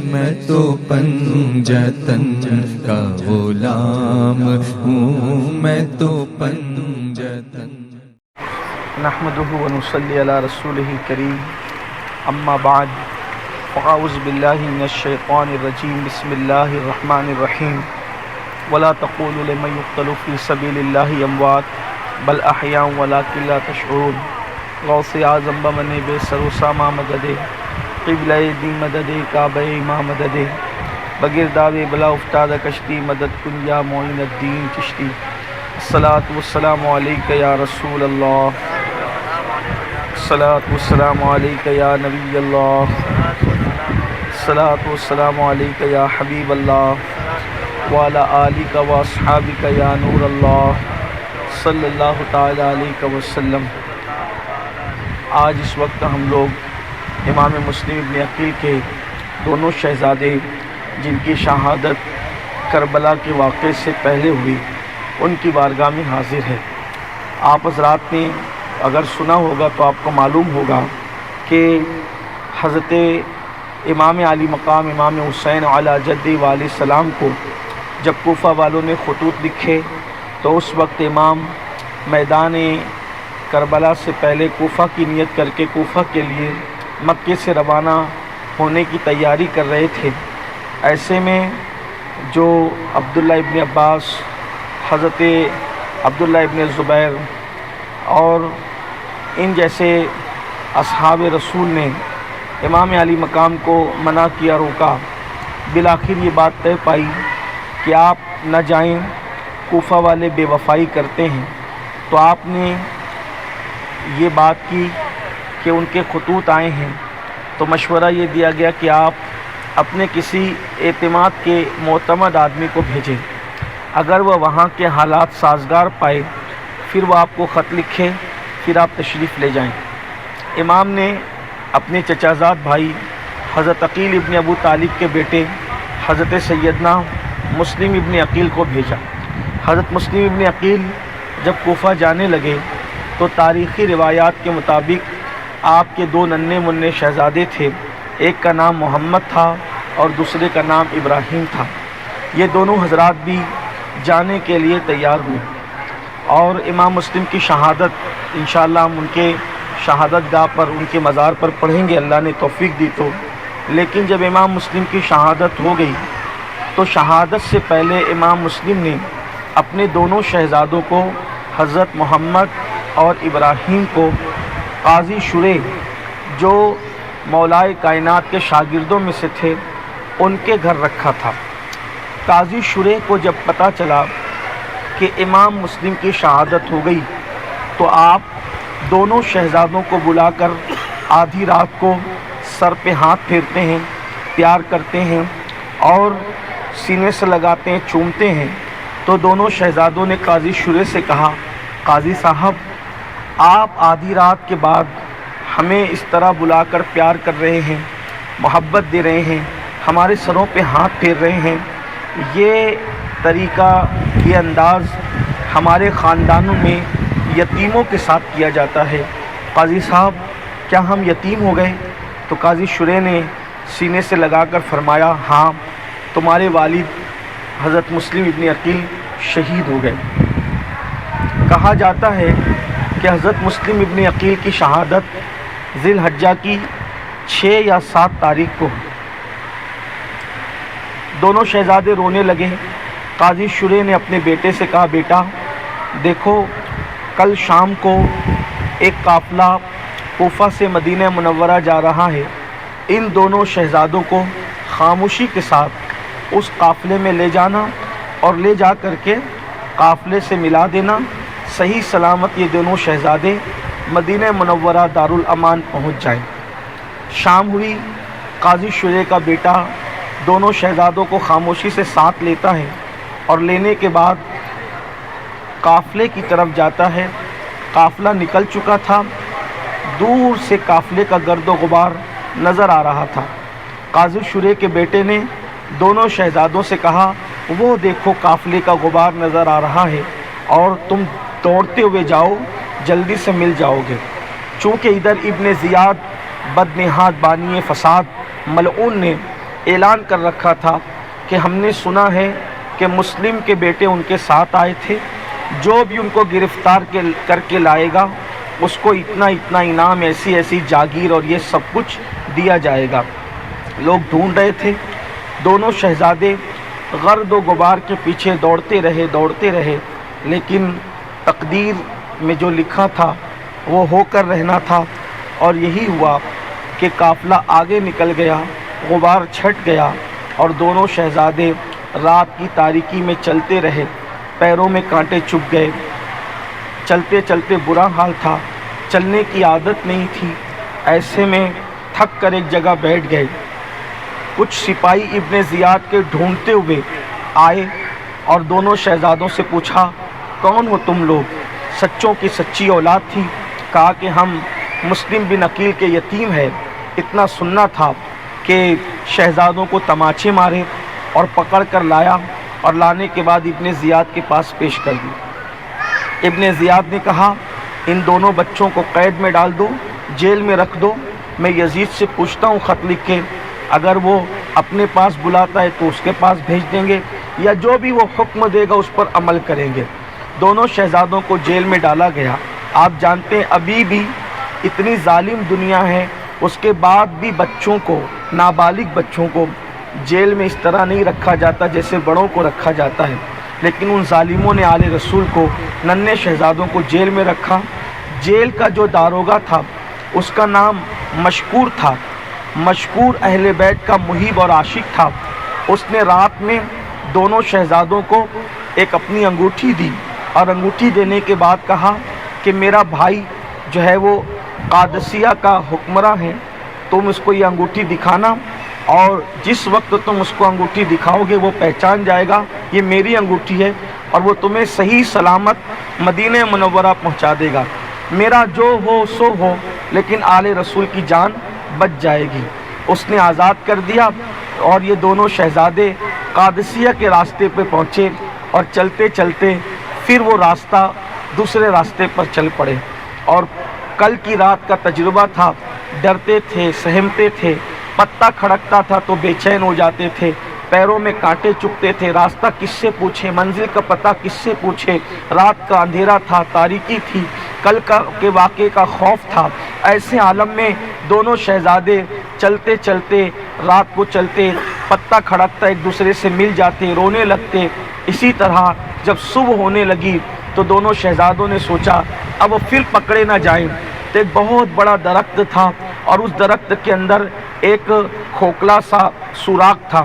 میں تو پنجتن کا غلام ہوں، میں تو پنجتن۔ نحمده ونصلي على رسوله الكريم، اما بعد، فاعوذ بالله من الشيطان الرجيم، بسم الله الرحمن الرحيم، ولا تقولوا لمن يقتل في سبيل الله اموات بل احياء ولكن لا تشعرون۔ غوث اعظم بمن بے سر و ساما مدد، قبلہ دی مدد، کعبہ ما مدد، بگرداب بلا افتادہ کشتی، مدد کن یا معین الدین چشتی۔ الصلاۃ والسلام علیک یا رسول اللہ، الصلاۃ والسلام علیک یا نبی اللہ، الصلاۃ والسلام علیک یا حبیب اللہ، وعلی آلک و اصحابک یا نور اللہ، صلی اللہ تعالی علیہ وسلم۔ آج اس وقت ہم لوگ امام مسلم ابن عقیل کے دونوں شہزادے جن کی شہادت کربلا کے واقعے سے پہلے ہوئی، ان کی بارگاہ میں حاضر ہے۔ آپ حضرات نے اگر سنا ہوگا تو آپ کو معلوم ہوگا کہ حضرت امام علی مقام امام حسین علی جدی علیہ السلام کو جب کوفہ والوں نے خطوط لکھے تو اس وقت امام میدان کربلا سے پہلے کوفہ کی نیت کر کے کوفہ کے لیے مکے سے روانہ ہونے کی تیاری کر رہے تھے۔ ایسے میں جو عبداللہ ابن عباس، حضرت عبداللہ ابن زبیر اور ان جیسے اصحاب رسول نے امام علی مقام کو منع کیا، روکا۔ بالآخر یہ بات طے پائی کہ آپ نہ جائیں، کوفہ والے بے وفائی کرتے ہیں، تو آپ نے یہ بات کی کہ ان کے خطوط آئے ہیں، تو مشورہ یہ دیا گیا کہ آپ اپنے کسی اعتماد کے معتمد آدمی کو بھیجیں، اگر وہ وہاں کے حالات سازگار پائے پھر وہ آپ کو خط لکھے، پھر آپ تشریف لے جائیں۔ امام نے اپنے چچازاد بھائی حضرت عقیل ابن ابو طالب کے بیٹے حضرت سیدنا مسلم ابن عقیل کو بھیجا۔ حضرت مسلم ابن عقیل جب کوفہ جانے لگے تو تاریخی روایات کے مطابق آپ کے دو ننھے منھے شہزادے تھے، ایک کا نام محمد تھا اور دوسرے کا نام ابراہیم تھا۔ یہ دونوں حضرات بھی جانے کے لیے تیار ہوئے اور امام مسلم کی شہادت انشاءاللہ ہم ان کے شہادت گاہ پر، ان کے مزار پر پڑھیں گے، اللہ نے توفیق دی تو۔ لیکن جب امام مسلم کی شہادت ہو گئی تو شہادت سے پہلے امام مسلم نے اپنے دونوں شہزادوں کو حضرت محمد اور ابراہیم کو قاضی شریح جو مولائے کائنات کے شاگردوں میں سے تھے ان کے گھر رکھا تھا۔ قاضی شریح کو جب پتہ چلا کہ امام مسلم کی شہادت ہو گئی تو آپ دونوں شہزادوں کو بلا کر آدھی رات کو سر پہ ہاتھ پھیرتے ہیں، پیار کرتے ہیں اور سینے سے لگاتے ہیں، چومتے ہیں۔ تو دونوں شہزادوں نے قاضی شریح سے کہا، قاضی صاحب آپ آدھی رات کے بعد ہمیں اس طرح بلا کر پیار کر رہے ہیں، محبت دے رہے ہیں، ہمارے سروں پہ ہاتھ پھیر رہے ہیں، یہ طریقہ، یہ انداز ہمارے خاندانوں میں یتیموں کے ساتھ کیا جاتا ہے، قاضی صاحب کیا ہم یتیم ہو گئے؟ تو قاضی شریح نے سینے سے لگا کر فرمایا، ہاں تمہارے والد حضرت مسلم ابن عقیل شہید ہو گئے۔ کہا جاتا ہے کہ حضرت مسلم ابن عقیل کی شہادت ذی الحجہ کی 6 یا 7 تاریخ کو۔ دونوں شہزادے رونے لگے۔ قاضی شریح نے اپنے بیٹے سے کہا، بیٹا دیکھو کل شام کو ایک قافلہ کوفہ سے مدینہ منورہ جا رہا ہے، ان دونوں شہزادوں کو خاموشی کے ساتھ اس قافلے میں لے جانا اور لے جا کر کے قافلے سے ملا دینا، صحیح سلامت یہ دونوں شہزادے مدینہ منورہ دارالامان پہنچ جائیں۔ شام ہوئی، قاضی شریح کا بیٹا دونوں شہزادوں کو خاموشی سے ساتھ لیتا ہے اور لینے کے بعد قافلے کی طرف جاتا ہے۔ قافلہ نکل چکا تھا، دور سے قافلے کا گرد و غبار نظر آ رہا تھا۔ قاضی شریح کے بیٹے نے دونوں شہزادوں سے کہا، وہ دیکھو قافلے کا غبار نظر آ رہا ہے اور تم دوڑتے ہوئے جاؤ، جلدی سے مل جاؤ گے۔ چونکہ ادھر ابن زیاد بدنہاد بانی فساد ملعون نے اعلان کر رکھا تھا کہ ہم نے سنا ہے کہ مسلم کے بیٹے ان کے ساتھ آئے تھے، جو بھی ان کو گرفتار کر کے لائے گا اس کو اتنا اتنا انعام، ایسی ایسی جاگیر اور یہ سب کچھ دیا جائے گا۔ لوگ ڈھونڈ رہے تھے، دونوں شہزادے گرد و غبار کے پیچھے دوڑتے رہے، لیکن تقدیر میں جو لکھا تھا وہ ہو کر رہنا تھا، اور یہی ہوا کہ قافلہ آگے نکل گیا، غبار چھٹ گیا اور دونوں شہزادے رات کی تاریکی میں چلتے رہے، پیروں میں کانٹے چبھ گئے، چلتے چلتے برا حال تھا، چلنے کی عادت نہیں تھی، ایسے میں تھک کر ایک جگہ بیٹھ گئے۔ کچھ سپاہی ابن زیاد کے ڈھونڈتے ہوئے آئے اور دونوں شہزادوں سے پوچھا، کون ہو تم لوگ؟ سچوں کی سچی اولاد تھی۔ کہا کہ ہم مسلم بن عقیل کے یتیم ہیں۔ اتنا سننا تھا کہ شہزادوں کو تماچے مارے اور پکڑ کر لایا اور لانے کے بعد ابن زیاد کے پاس پیش کر دی۔ ابن زیاد نے کہا، ان دونوں بچوں کو قید میں ڈال دو، جیل میں رکھ دو، میں یزید سے پوچھتا ہوں خط لکھ کے، اگر وہ اپنے پاس بلاتا ہے تو اس کے پاس بھیج دیں گے، یا جو بھی وہ حکم دے گا اس پر عمل کریں گے۔ دونوں شہزادوں کو جیل میں ڈالا گیا۔ آپ جانتے ہیں ابھی بھی اتنی ظالم دنیا ہے، اس کے بعد بھی بچوں کو، نابالغ بچوں کو جیل میں اس طرح نہیں رکھا جاتا جیسے بڑوں کو رکھا جاتا ہے، لیکن ان ظالموں نے آل رسول کو، ننھے شہزادوں کو جیل میں رکھا۔ جیل کا جو داروغہ تھا اس کا نام مشکور تھا، مشکور اہل بیت کا محب اور عاشق تھا۔ اس نے رات میں دونوں شہزادوں کو ایک اپنی انگوٹھی دی اور انگوٹھی دینے کے بعد کہا کہ میرا بھائی جو ہے وہ قادسیہ کا حکمراں ہے، تم اس کو یہ انگوٹھی دکھانا، اور جس وقت تم اس کو انگوٹھی دکھاؤ گے وہ پہچان جائے گا یہ میری انگوٹھی ہے، اور وہ تمہیں صحیح سلامت مدینہ منورہ پہنچا دے گا۔ میرا جو ہو سو ہو، لیکن آل رسول کی جان بچ جائے گی۔ اس نے آزاد کر دیا اور یہ دونوں شہزادے قادسیہ کے راستے پہ پہنچے، اور چلتے چلتے پھر وہ راستہ دوسرے راستے پر چل پڑے۔ اور کل کی رات کا تجربہ تھا، ڈرتے تھے، سہمتے تھے، پتہ کھڑکتا تھا تو بے چین ہو جاتے تھے، پیروں میں کانٹے چبھتے تھے، راستہ کس سے پوچھے، منزل کا پتہ کس سے پوچھے، رات کا اندھیرا تھا، تاریکی تھی، کل کے واقعے کا خوف تھا۔ ایسے عالم میں دونوں شہزادے چلتے چلتے، رات کو چلتے، پتہ کھڑکتا ایک دوسرے سے مل جاتے، رونے لگتے۔ اسی طرح جب صبح ہونے لگی تو دونوں شہزادوں نے سوچا اب وہ پھر پکڑے نہ جائیں، تو ایک بہت بڑا درخت تھا اور اس درخت کے اندر ایک کھوکھلا سا سوراخ تھا،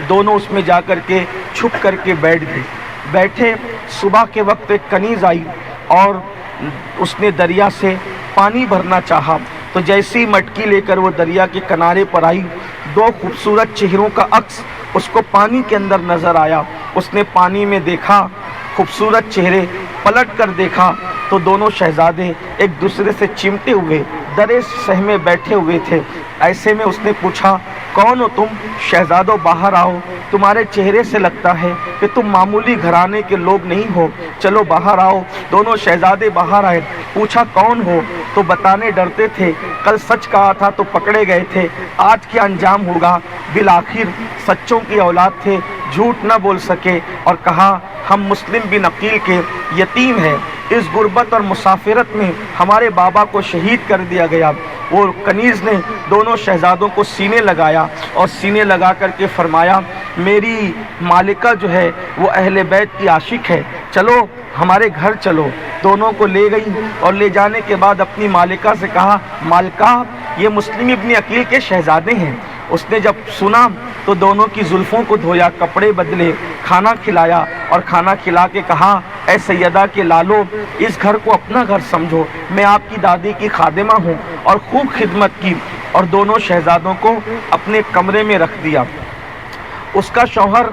دونوں اس میں جا کر کے چھپ کر کے بیٹھے۔ صبح کے وقت ایک کنیز آئی اور اس نے دریا سے پانی بھرنا چاہا، تو جیسی مٹکی لے کر وہ دریا کے کنارے پر آئی، دو خوبصورت چہروں کا عکس اس کو پانی کے اندر نظر آیا۔ اس نے پانی میں دیکھا خوبصورت چہرے، پلٹ کر دیکھا تو دونوں شہزادے ایک دوسرے سے چمٹے ہوئے درے سہمے بیٹھے ہوئے تھے۔ ایسے میں اس نے پوچھا کون ہو تم؟ شہزادوں باہر آؤ، تمہارے چہرے سے لگتا ہے کہ تم معمولی گھرانے کے لوگ نہیں ہو، چلو باہر آؤ۔ دونوں شہزادے باہر آئے، پوچھا کون ہو؟ تو بتانے ڈرتے تھے، کل سچ کہا تھا تو پکڑے گئے تھے، آج کیا انجام ہوگا؟ بالآخر سچوں کی اولاد تھے، جھوٹ نہ بول سکے اور کہا ہم مسلم بن عقیل کے یتیم ہیں، اس غربت اور مسافرت میں ہمارے بابا کو شہید کر دیا گیا۔ وہ کنیز نے دونوں شہزادوں کو سینے لگایا اور سینے لگا کر کے فرمایا میری مالکہ جو ہے وہ اہل بیت کی عاشق ہے، چلو ہمارے گھر چلو۔ دونوں کو لے گئی اور لے جانے کے بعد اپنی مالکہ سے کہا مالکہ یہ مسلم ابن عقیل کے شہزادے ہیں۔ اس نے جب سنا تو دونوں کی زلفوں کو دھویا، کپڑے بدلے، کھانا کھلایا اور کھانا کھلا کے کہا اے سیدہ کے لالو اس گھر کو اپنا گھر سمجھو، میں آپ کی دادی کی خادمہ ہوں، اور خوب خدمت کی اور دونوں شہزادوں کو اپنے کمرے میں رکھ دیا۔ اس کا شوہر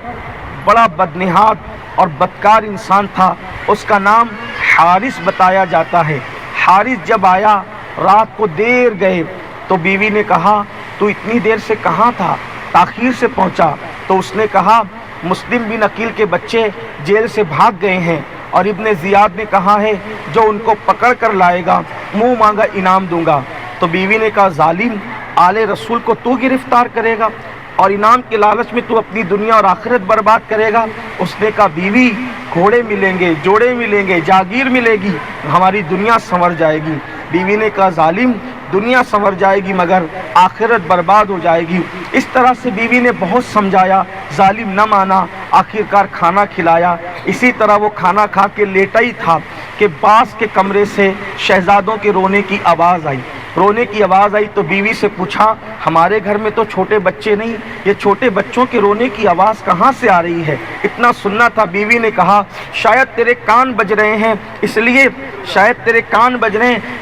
بڑا بدنہاد اور بدکار انسان تھا، اس کا نام حارث بتایا جاتا ہے۔ حارث جب آیا رات کو دیر گئے تو بیوی نے کہا تو اتنی دیر سے کہاں تھا؟ تاخیر سے پہنچا۔ تو اس نے کہا مسلم بن عقیل کے بچے جیل سے بھاگ گئے ہیں اور ابن زیاد نے کہا ہے جو ان کو پکڑ کر لائے گا منہ مانگا انعام دوں گا۔ تو بیوی نے کہا ظالم، آل رسول کو تو گرفتار کرے گا اور انعام کے لالچ میں تو اپنی دنیا اور آخرت برباد کرے گا؟ اس نے کہا بیوی گھوڑے ملیں گے، جوڑے ملیں گے، جاگیر ملے گی، ہماری دنیا سنور جائے گی۔ بیوی نے کہا ظالم، دنیا سنور جائے گی مگر آخرت برباد ہو جائے گی۔ اس طرح سے بیوی نے بہت سمجھایا، ظالم نہ مانا، آخرکار کھانا کھلایا۔ اسی طرح وہ کھانا کھا کے لیٹا ہی تھا کہ باس کے کمرے سے شہزادوں کے رونے کی آواز آئی۔ رونے کی آواز آئی تو بیوی سے پوچھا ہمارے گھر میں تو چھوٹے بچے نہیں، یہ چھوٹے بچوں کے رونے کی آواز کہاں سے آ رہی ہے؟ اتنا سننا تھا۔ بیوی نے کہا شاید تیرے کان بج رہے ہیں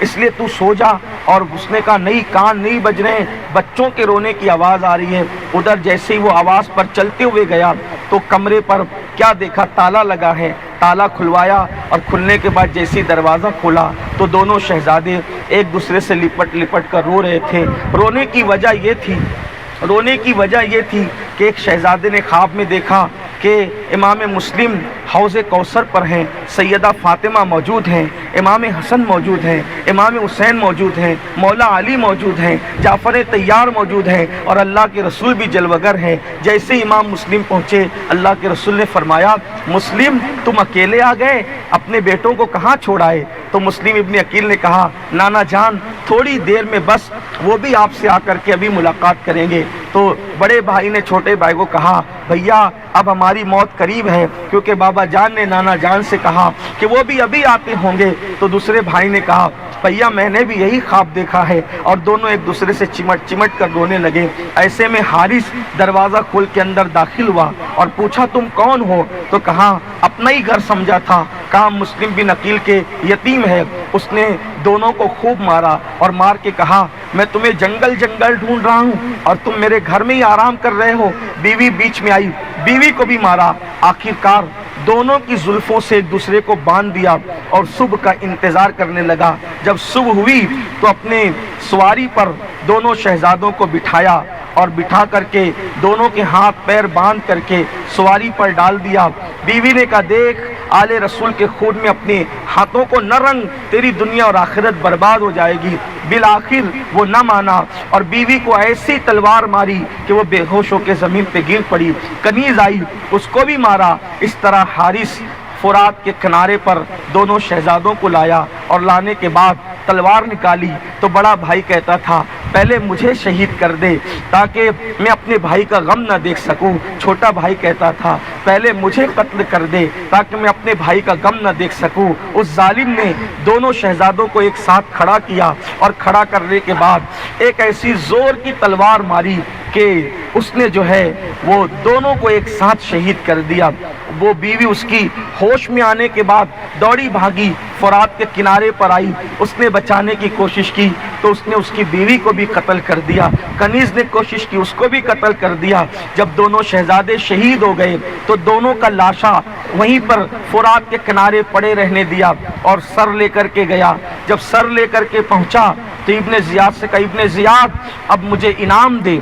اس لیے تو سو جا۔ اور اس نے کہا نہیں، کان نہیں بج رہے ہیں، بچوں کے رونے کی آواز آ رہی ہے۔ ادھر جیسے ہی وہ آواز پر چلتے ہوئے گیا تو کمرے پر کیا دیکھا؟ تالا لگا ہے۔ تالا کھلوایا اور کھلنے کے بعد جیسی دروازہ کھولا تو دونوں شہزادے ایک دوسرے سے لپٹ کر رو رہے تھے۔ رونے کی وجہ یہ تھی کہ ایک شہزادے نے خواب میں دیکھا کہ امام مسلم حوض کوثر پر ہیں، سیدہ فاطمہ موجود ہیں، امام حسن موجود ہیں، امام حسین موجود ہیں، مولا علی موجود ہیں، جعفر طیار موجود ہیں اور اللہ کے رسول بھی جلوگر ہیں۔ جیسے امام مسلم پہنچے اللہ کے رسول نے فرمایا مسلم تم اکیلے آ گئے، اپنے بیٹوں کو کہاں چھوڑائے؟ تو مسلم ابن عقیل نے کہا نانا جان تھوڑی دیر میں بس وہ بھی آپ سے آ کر کے ابھی ملاقات کریں گے۔ تو بڑے بھائی نے چھوٹے بھائی کو کہا بھیا اب ہماری موت قریب ہے، کیونکہ بابا جان نے نانا جان سے کہا کہ وہ بھی ابھی آتے ہوں گے۔ تو دوسرے بھائی نے کہا بھیا میں نے بھی یہی خواب دیکھا ہے، اور دونوں ایک دوسرے سے چمٹ کر رونے لگے۔ ایسے میں حارث دروازہ کھول کے اندر داخل ہوا اور پوچھا تم کون ہو؟ تو کہا اپنا ہی گھر سمجھا تھا، کہا مسلم بن عقیل کے یتیم ہے۔ اس نے دونوں کو خوب مارا اور مار کے کہا میں تمہیں جنگل ڈھونڈ رہا ہوں اور تم میرے گھر میں ہی آرام کر رہے ہو۔ بیوی بیچ میں آئی، بیوی کو بھی مارا۔ آخرکار دونوں کی زلفوں سے ایک دوسرے کو باندھ دیا اور صبح کا انتظار کرنے لگا۔ جب صبح ہوئی تو اپنے سواری پر دونوں شہزادوں کو بٹھایا اور بٹھا کر کے دونوں کے ہاتھ پیر باندھ کر کے سواری پر ڈال دیا۔ بیوی نے کہا دیکھ آل رسول کے خون میں اپنے ہاتھوں کو نہ رنگ، تیری دنیا اور آخرت برباد ہو جائے گی۔ بالآخر وہ نہ مانا اور بیوی کو ایسی تلوار ماری کہ وہ بے ہوش ہو کے زمین پہ گر پڑی۔ کنیز آئی، اس کو بھی مارا۔ اس طرح حارث فرات کے کنارے پر دونوں شہزادوں کو لایا اور لانے کے بعد تلوار نکالی تو بڑا بھائی کہتا تھا پہلے مجھے شہید کر دے تاکہ میں اپنے بھائی کا غم نہ دیکھ سکوں. چھوٹا بھائی کہتا تھا پہلے مجھے قتل کر دے تاکہ میں اپنے بھائی کا غم نہ دیکھ سکوں. اس ظالم نے دونوں شہزادوں کو ایک ساتھ کھڑا کیا اور کھڑا کرنے کے بعد ایک ایسی زور کی تلوار ماری کہ اس نے جو ہے وہ دونوں کو ایک ساتھ شہید کر دیا. وہ بیوی اس کی ہوش میں آنے کے بعد دوڑی بھاگی فرات کے کنارے پر آئی. اس نے بچانے کی کوشش کی تو اس نے اس کی بیوی کو بھی قتل کر دیا. کنیز نے کوشش کی اس کو بھی قتل کر دیا. جب دونوں شہزادے شہید ہو گئے تو دونوں کا لاشا وہیں پر فرات کے کنارے پڑے رہنے دیا اور سر لے کر کے گیا. جب سر لے کر کے پہنچا تو ابن زیاد سے کہا ابن زیاد اب مجھے انعام دے.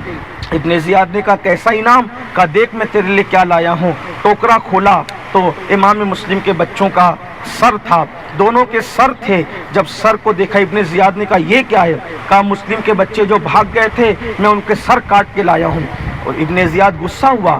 ابن زیاد نے کہا کیسا انعام؟ کہا دیکھ میں تیرے لیے کیا لایا ہوں. ٹوکرا کھولا تو امام مسلم کے بچوں کا سر تھا. دونوں کے سر تھے. جب سر کو دیکھا ابن زیاد نے کہا یہ کیا ہے؟ کہا مسلم کے بچے جو بھاگ گئے تھے میں ان کے سر کاٹ کے لایا ہوں. اور ابن زیاد غصہ ہوا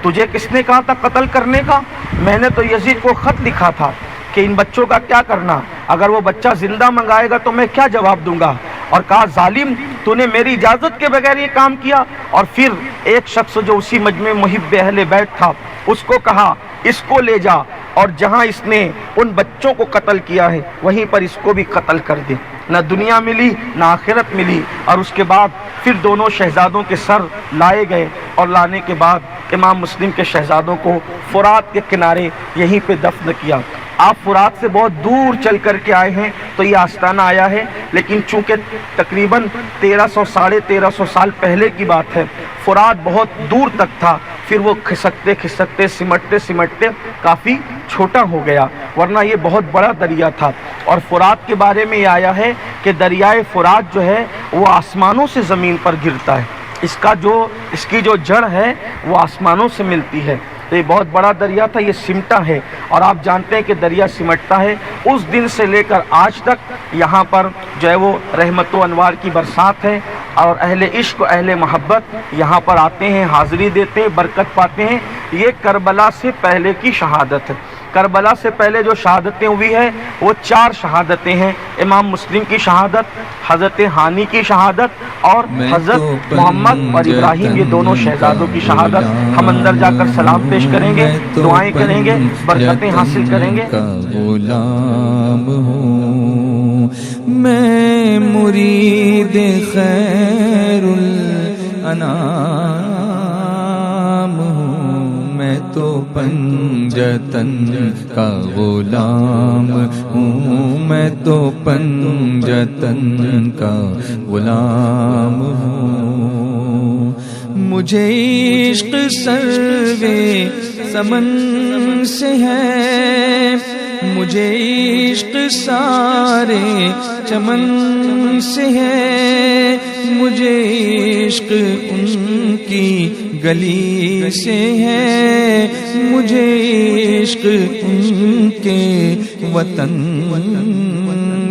تجھے کس نے کہا تھا قتل کرنے کا؟ میں نے تو یزید کو خط لکھا تھا کہ ان بچوں کا کیا کرنا، اگر وہ بچہ زندہ منگائے گا تو میں کیا جواب دوں گا. اور کہا ظالم تو نے میری اجازت کے بغیر یہ کام کیا. اور پھر ایک شخص جو اسی مجمع محب اہل بیت تھا اس کو کہا اس کو لے جا اور جہاں اس نے ان بچوں کو قتل کیا ہے وہیں پر اس کو بھی قتل کر دے. نہ دنیا ملی نہ آخرت ملی. اور اس کے بعد پھر دونوں شہزادوں کے سر لائے گئے اور لانے کے بعد امام مسلم کے شہزادوں کو فرات کے کنارے یہیں پہ دفن کیا. آپ فرات سے بہت دور چل کر کے آئے ہیں تو یہ آستانہ آیا ہے، لیکن چونکہ تقریباً 1300 ساڑھے 1300 سال پہلے کی بات ہے. فرات بہت دور تک تھا، پھر وہ کھسکتے کھسکتے سمٹتے سمٹتے کافی چھوٹا ہو گیا، ورنہ یہ بہت بڑا دریا تھا. اور فرات کے بارے میں یہ آیا ہے کہ دریائے فرات جو ہے وہ آسمانوں سے زمین پر گرتا ہے. اس کی جو جڑ ہے وہ آسمانوں سے ملتی ہے. تو یہ بہت بڑا دریا تھا، یہ سمٹا ہے. اور آپ جانتے ہیں کہ دریا سمٹتا ہے. اس دن سے لے کر آج تک یہاں پر جو ہے وہ رحمت و انوار کی برسات ہے اور اہل عشق و اہل محبت یہاں پر آتے ہیں، حاضری دیتے ہیں، برکت پاتے ہیں. یہ کربلا سے پہلے کی شہادت ہے. کربلا سے پہلے جو شہادتیں ہوئی ہیں وہ 4 شہادتیں ہیں. امام مسلم کی شہادت، حضرت ہانی کی شہادت اور حضرت محمد اور ابراہیم یہ دونوں شہزادوں کی شہادت. ہم اندر جا کر سلام پیش کریں گے، دعائیں کریں گے، برکتیں حاصل کریں گے. غلام ہوں میں مرید خیر الانام ہوں، میں تو پنجتن کا غلام ہوں، میں تو پنجتن کا غلام ہوں. مجھے عشق سروے سمن سے ہے، مجھے عشق سارے چمن سے ہے، مجھے عشق ان کی گلی سے ہے، مجھے عشق ان کے وطن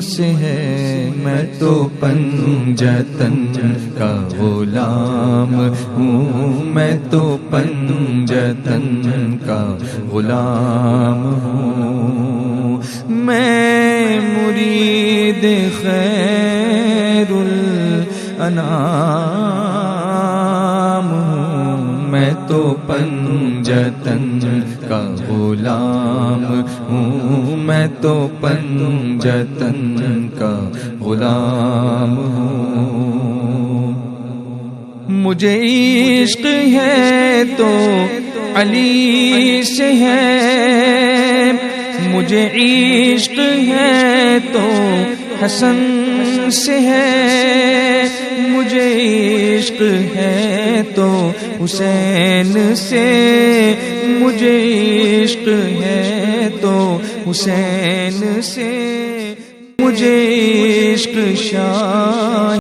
سے ہے. میں تو پنجتن کا غلام ہوں، میں تو پنجتن کا غلام ہوں. میں مرید خیر الانام ہوں، میں تو پنجتن کا غلام ہوں، میں تو پنجتن کا غلام ہوں. مجھے عشق ہے تو علی سے ہے، مجھے عشق ہے تو حسن سے ہے، مجھے عشق ہے تو حسین سے، مجھے عشق ہے تو حسین سے، مجھے عشق شاہ